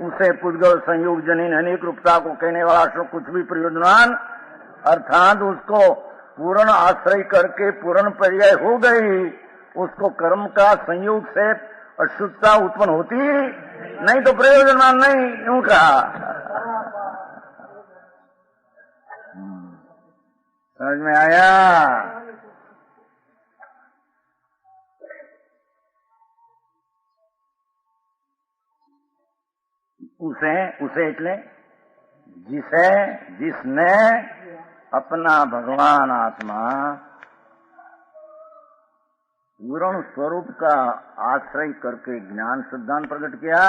उसे पुद्गल संयोग जनिन अनेक रूपता को कहने वाला श्लोक कुछ भी प्रयोजनवान, अर्थात उसको पूर्ण आश्रय करके पूर्ण पर्याय हो गई, उसको कर्म का संयोग से अशुद्धता उत्पन्न होती नहीं तो प्रयोजनवान नहीं, यूं कहा। समझ में आया? उसे એટલે जिसने अपना भगवान आत्मा पूर्ण स्वरूप का आश्रय करके ज्ञान सिद्धांत प्रकट किया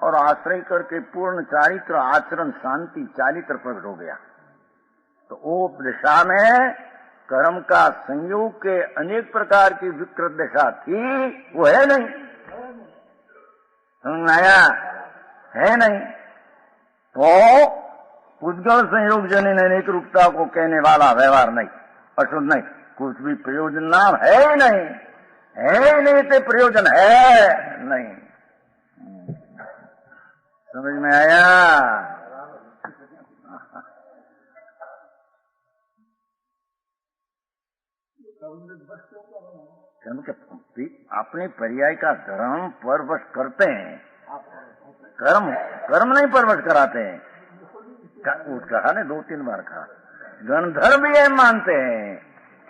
और आश्रय करके पूर्ण चारित्र आचरण शांति चारित्र प्रकट हो गया, तो वो दशा में कर्म का संयोग के अनेक प्रकार की विकृत दशा थी, वो है नहीं। समझ में आया? है नहीं। तो पुद्गल संयोग जनिन अनेक रूपता को कहने वाला व्यवहार नहीं, अशुद्ध नहीं, कुछ भी प्रयोजन नाम है ही नहीं, है नहीं तो प्रयोजन है नहीं। समझ में आया? अपने पर्याय का धर्म परवश करते हैं, कर्म नहीं परवश कराते हैं। कहा ने 2-3 बार कहा, गणधर्म भी ये मानते हैं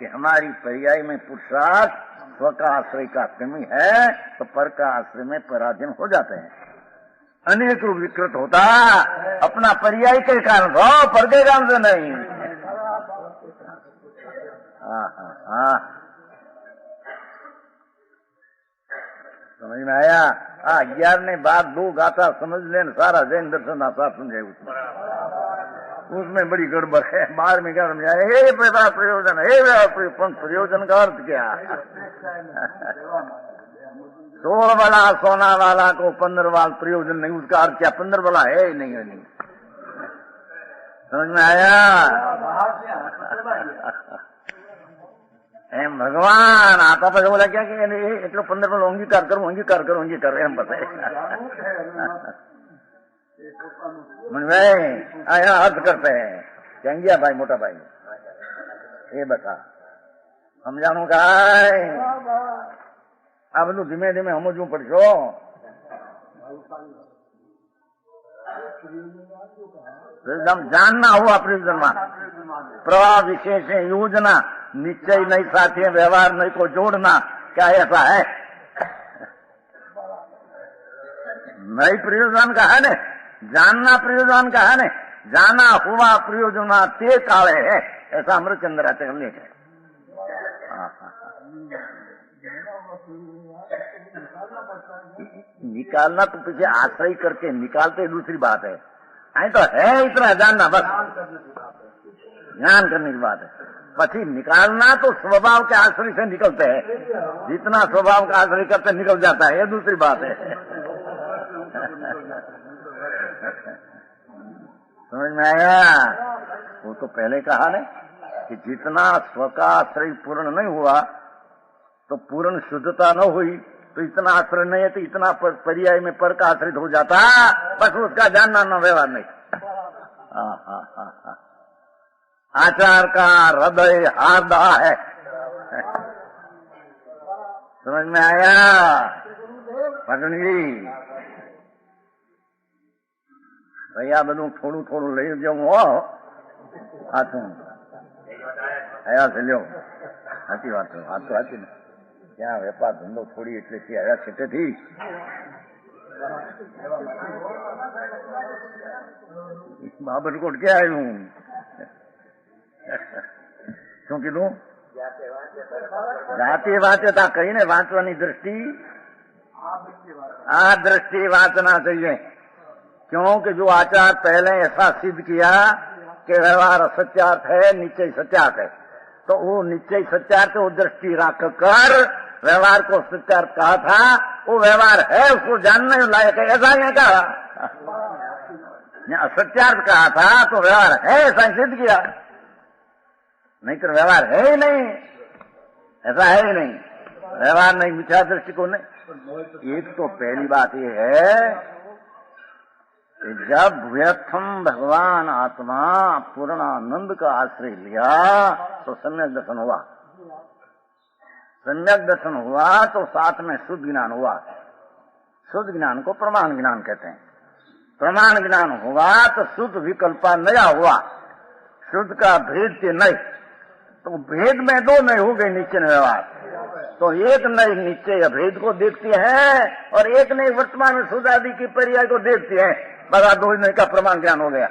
कि हमारी पर्याय में पुरुषार्थ स्व का आश्रय का कमी है तो पर का आश्रय में पराधीन हो जाते हैं, अनेक रूप विकृत होता अपना पर्याय के कारण हो, पर के कारण से नहीं। समझ में आया? 11 बार 2 गाथा समझ लेन सारा जैन दर्शन आसार समझे, उसमें बड़ी गड़बड़ है। बाद में क्या समझाया, हे बड़ा प्रयोजन, हे बड़ा प्रयोजन का अर्थ क्या? 16 वाला सोना वाला को 15 वाला प्रयोजन नहीं, उसका अर्थ क्या? 15 वाला है नहीं, है नहीं। समझ में आया? एम भगवान आता પછી બોલા क्या कि એટલો 15 વાળો અંગીકાર કરું એમ બતાવે। आया अर्थ करते हैं चंगिया भाई मोटा भाई ये बता समझाणु का आ બધું ધીમે ધીમે સમજવું પડશે। एकदम जानना हुआ प्रयोजन प्रवाह विशेष योजना निश्चय नहीं साथी व्यवहार नहीं को जोड़ना, क्या ऐसा है? नई प्रयोजन का है ने, जानना प्रयोजन का है ने, जाना हुआ प्रयोजन ते काले है, ऐसा अमृतचंद्र लिख है। निकालना तो पीछे आश्रय करके निकालते दूसरी बात है, आई तो है इतना जानना बस ज्ञान करने की बात है। पची निकालना तो स्वभाव के आश्रय से निकलते हैं, जितना स्वभाव का आश्रय करते निकल जाता है, ये दूसरी बात है। समझ में आया? वो तो पहले कहा ने कि जितना स्व का आश्रय पूर्ण नहीं हुआ तो पूर्ण शुद्धता न हुई, तो इतना आश्रय नहीं है तो इतना पर्याय में पर का आश्रित हो जाता, बस उसका जानना न व्यवहार नहीं। आचार का हृदय हार्दा है। समझ में आया? पटनी जी भैया બધું થોડું થોડું લઈ જવું હો હાથું આયા છે લ્યો સાચી વાત છે, વાત તો સાચી ને। ત્યાં વેપાર ધંધો થોડી એટલે થી આયા છેટેથી બાબરકોટ ક્યાં આવ્યું? શું કીધું? જાતે વાંચતા કહીને વાંચવાની દ્રષ્ટિ, આ દ્રષ્ટિ વાંચना चाहिए, क्योंकि जो आचार पहले ऐसा सिद्ध किया कि व्यवहार असत्यार्थ है, निश्चय सत्यार्थ है, तो वो निश्चय सत्यार्थ वो दृष्टि रख कर व्यवहार को सत्यार्थ कहा था, वो व्यवहार है उसको जानने लायक है, ऐसा नहीं कहा। असत्यार्थ कहा था तो व्यवहार है ऐसा सिद्ध किया, नहीं तो व्यवहार है ही नहीं, ऐसा है ही नहीं, व्यवहार नहीं, मिथ्या दृष्टिकोण नहीं। एक तो पहली बात ये है कि जब व्यर्थम भगवान आत्मा पूर्णानंद का आश्रय लिया तो सम्यक दर्शन हुआ, सम्यक दर्शन हुआ तो साथ में शुद्ध ज्ञान हुआ। शुद्ध ज्ञान को प्रमाण ज्ञान कहते हैं। प्रमाण ज्ञान हुआ तो शुद्ध विकल्पा नया हुआ, शुद्ध का भेद के नहीं, तो भेद में दो नहीं हो गए निश्चय व्यवहार, तो एक नहीं निश्चय भेद को देखती है और एक नहीं वर्तमान में शुद्ध आदि की पर्याय को देखती है, बड़ा दो नहीं का प्रमाण ज्ञान हो गया।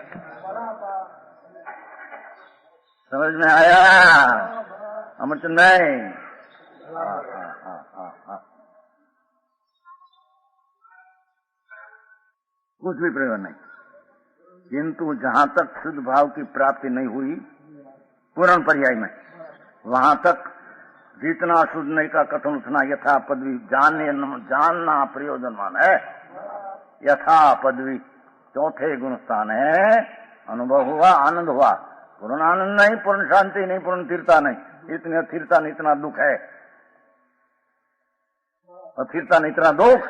समझ में आया अमरचंद? नहीं, कुछ भी प्रयोजन नहीं। किंतु जहां तक शुद्ध भाव की प्राप्ति नहीं हुई पूर्ण पर्याय में, वहां तक जितना शुद्ध नहीं का कथन उठना यथा पदवी जानना प्रयोजनवान है। यथा पदवी चौथे गुण स्थान है, अनुभव हुआ, आनंद हुआ। पूर्ण आनंद नहीं, पूर्ण शांति नहीं, पूर्ण स्थिरता नहीं। इतनी अस्थिरता नहीं, इतना दुख है, अस्थिरता नहीं, इतना दुख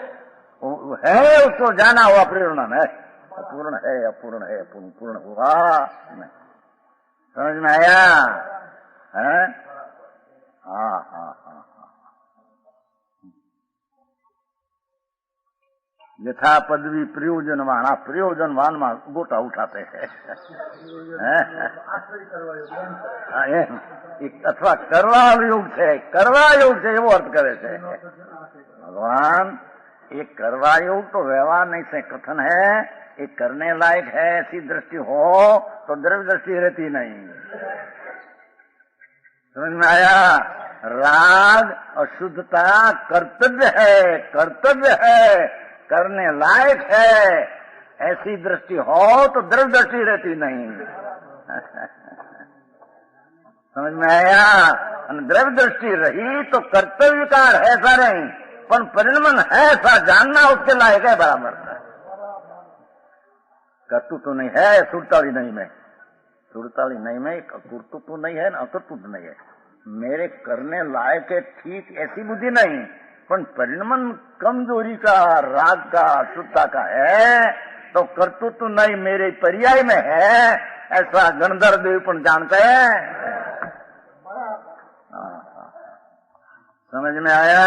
है, उसको जाना हुआ प्रेरणा है। अपूर्ण है, अपूर्ण है, पूर्ण हुआ नहीं। समझ में आया? है? हाँ। यथा पदवी प्रयोजनवान, प्रयोजनवान गोटा उठाते हैं अथवा करवा योग से एवो अर्थ करे છે भगवान। एक करवा योग तो व्यवहार नहीं से कथन है, एक करने लायक है, ऐसी दृष्टि हो तो द्रव्य दृष्टि रहती नहीं। समझ में आया? राग अशुद्धता कर्तव्य है, करने लायक है, ऐसी दृष्टि हो तो द्रव्य दृष्टि रहती नहीं। समझ में आया? द्रव्य दृष्टि रही तो कर्तव्यकार है ऐसा नहीं, पर परिणमन है ऐसा जानना उसके लायक है बराबर। कर्तृत्व नहीं है सुरताली नहीं में, सुरताली नहीं में कर्तृत्व नहीं है ना अकर्तृत्व नहीं है। मेरे करने लायक है ठीक ऐसी बुद्धि नहीं, पर परिणमन कमजोरी का, राग का, शुद्धता का है तो कर्तृत्व नहीं मेरे पर्याय में है, ऐसा गणधर देवपन जानते हैं। समझ में आया?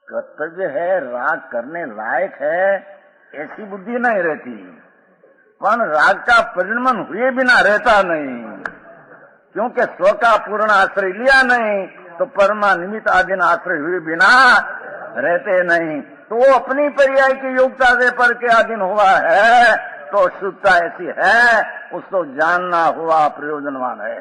कर्तव्य है, राग करने लायक है, ऐसी बुद्धि नहीं रहती, पर राग का परिणमन हुए बिना रहता नहीं, क्योंकि स्व का पूर्ण आश्रय लिया नहीं तो परमा निमित्त आधीन आश्रय हुए बिना रहते नहीं। तो वो अपनी पर्याय की योग्यता से पर के अधीन हुआ है तो शुद्धता ऐसी है, उसको जानना हुआ प्रयोजनवान है।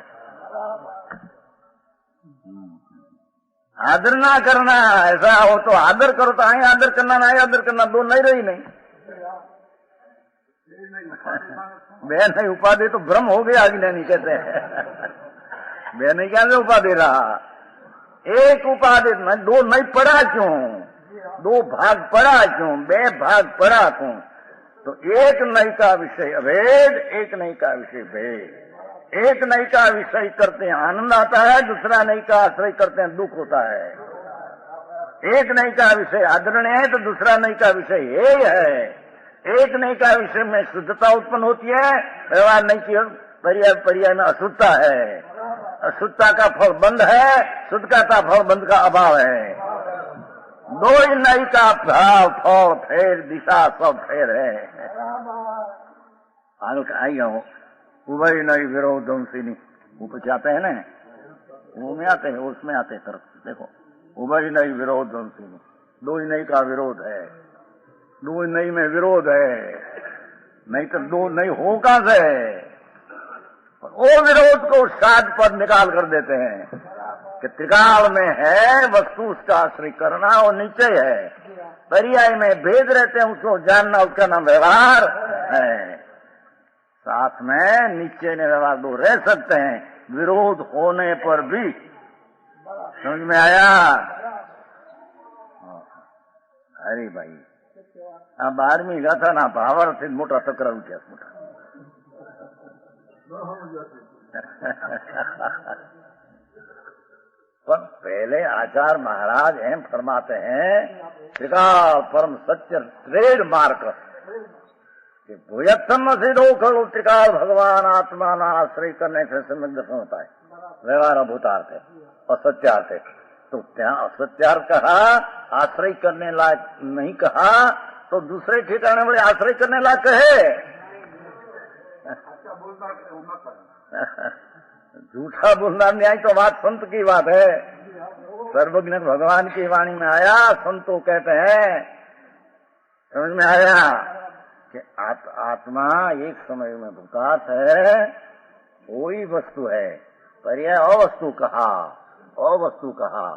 आदर ना करना ऐसा हो तो आदर करो, तो आए आदर करना ना आदर करना, दो नहीं रही नहीं। मैं नहीं उपाधि तो भ्रम हो गया, आगे नहीं कहते मैं नहीं क्या उपाधि रहा, एक उपाधि में दो नहीं पड़ा क्यों, दो भाग पड़ा क्यों, बे भाग पड़ा क्यों? तो एक नई का विषय अभेद, एक नई का विषय भेद। एक नई का विषय करते हैं आनंद आता है, दूसरा नई का आश्रय करते हैं दुख होता है। एक नई का विषय आदरणीय है तो दूसरा नई का विषय ये है। एक नई का विषय में शुद्धता उत्पन्न होती है, व्यवहार नई की पर्याय में अशुद्धता है। अशुद्धता का फल बंद है, शुद्धता का फल बंद का अभाव है। दो ही नई का भाव फल फेर दिशा सब फेर है। आई गया उभय नई विरोधंसिनी ऊपर आते हैं ना, वो में आते हैं, उसमें आते हैं। देखो उभय नई विरोधंसिनी, दो ही नई का विरोध है, दो ही नई में विरोध है, नहीं तो दो नई हो कहां से? वो विरोध को साध पद निकाल कर देते हैं कि त्रिकाल में है वस्तु उसका आश्रय करना और निश्चय है, पर्याय में भेद रहते हैं उसको जानना, उसका नाम व्यवहार है। साथ में निश्चय ने व्यवहार दो रह सकते हैं, विरोध होने पर भी। समझ में आया? अरे भाई આ 12મી ગાથાના ભાવાર્થ મોટા તકરાર ઉઠ્યા મોટા पर पहले आचार्य महाराज हैं फरमाते हैं त्रिकाल परम सत्य ट्रेडमार्क कि भूयत्थम से दो खड़ो त्रिकाल भगवान आत्मा ना आश्रय करने से सम्यक दर्शन होता है। व्यवहार अभूतार्थ है, असत्यार्थ है। तो क्या असत्यार्थ कहा, आश्रय करने लायक नहीं कहा, तो दूसरे ठिकाने बड़े आश्रय करने लायक कहे। झूठा बोलना न्याय तो बात संत की बात है। सर्वज्ञ भगवान की वाणी में आया, संतों कहते हैं, समझ में आया कि आत्मा एक समय में भूतार्थ है, वही वस्तु है। पर्याय अवस्तु कहा, अवस्तु कहा,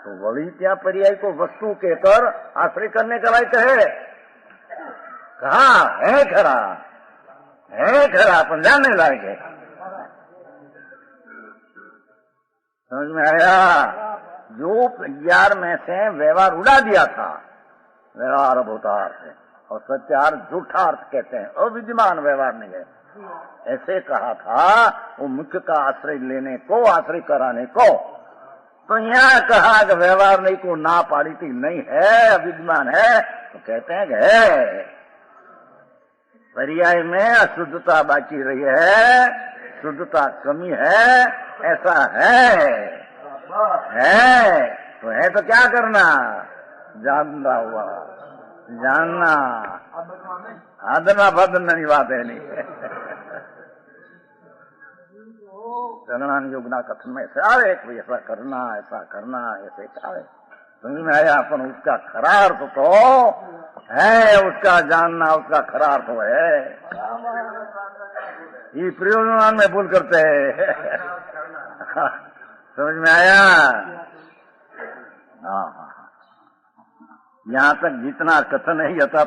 तो वही क्या पर्याय को वस्तु कहकर आश्रय करने का लायक है। कहा है खरा, है खरा, अपन जानने लायक है। समझ में आया। जो 11 में से व्यवहार उड़ा दिया था, व्यवहार भूतार्थ है, और सत्यार्थ झूठार्थ कहते हैं, अविद्यमान व्यवहार नहीं है, ऐसे कहा था। वो मुख्य का आश्रय लेने को, आश्रय कराने को। तो यहाँ कहा कि व्यवहार नहीं को ना पाड़ी थी, नहीं है, अविद्यमान है, तो कहते हैं कि है। पर्याय में अशुद्धता बाकी रही है, शुद्धता कमी है, ऐसा है तो है तो क्या करना, जानना हुआ, जानना, आदना बदलने की बात है नहीं। योगना कथन में ऐसे आवे, कोई ऐसा करना, ऐसा करना, ऐसे आवे। समझ में आया। अपन उसका खरा अर्थ तो है, उसका जानना, उसका खरा अर्थ है। ये प्रयोजन में भूल करते हैं। समझ में आया। यहाँ तक जितना कथन है यथा,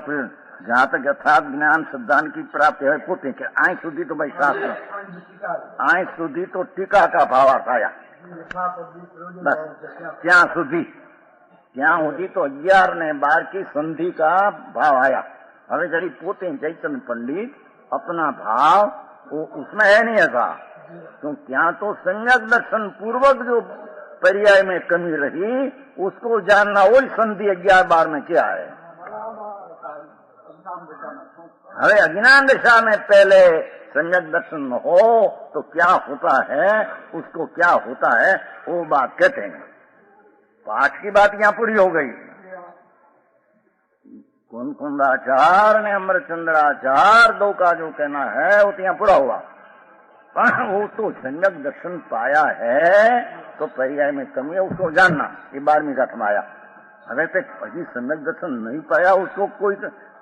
जहाँ तक यथार्थ ज्ञान सिद्धांत की प्राप्ति है, पुण्य के आय शुद्धि तो भाई शास्त्र, आय शुद्धि तो टीका का भाव आया। बस क्या शुद्धि, क्या होती तो 11 बार की संधि का भाव आया। हमें जड़ी पोते चैतन्य पंडित अपना भाव वो उसमें है नहीं ऐसा, तो क्या तो सम्यक दर्शन पूर्वक जो पर्याय में कमी रही उसको जानना, वही संधि 11 बार में क्या है। अरे अज्ञान दिशा में पहले सम्यक दर्शन हो तो क्या होता है, उसको क्या होता है वो बात कहते हैं। पाठ की बात यहाँ पूरी हो गई। कुंदाचार्य ने अमरचंद्राचार्य दो का जो कहना है वो तो यहाँ पूरा हुआ। वो तो सम्यक दर्शन पाया है तो पर्याय में कमी है, उसको जानना, ये 12वीं का थमाया। अगर तक अभी सम्यक दर्शन नहीं पाया, उसको कोई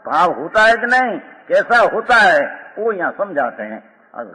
भाव होता है कि नहीं, कैसा होता है, वो यहाँ समझाते हैं। आगे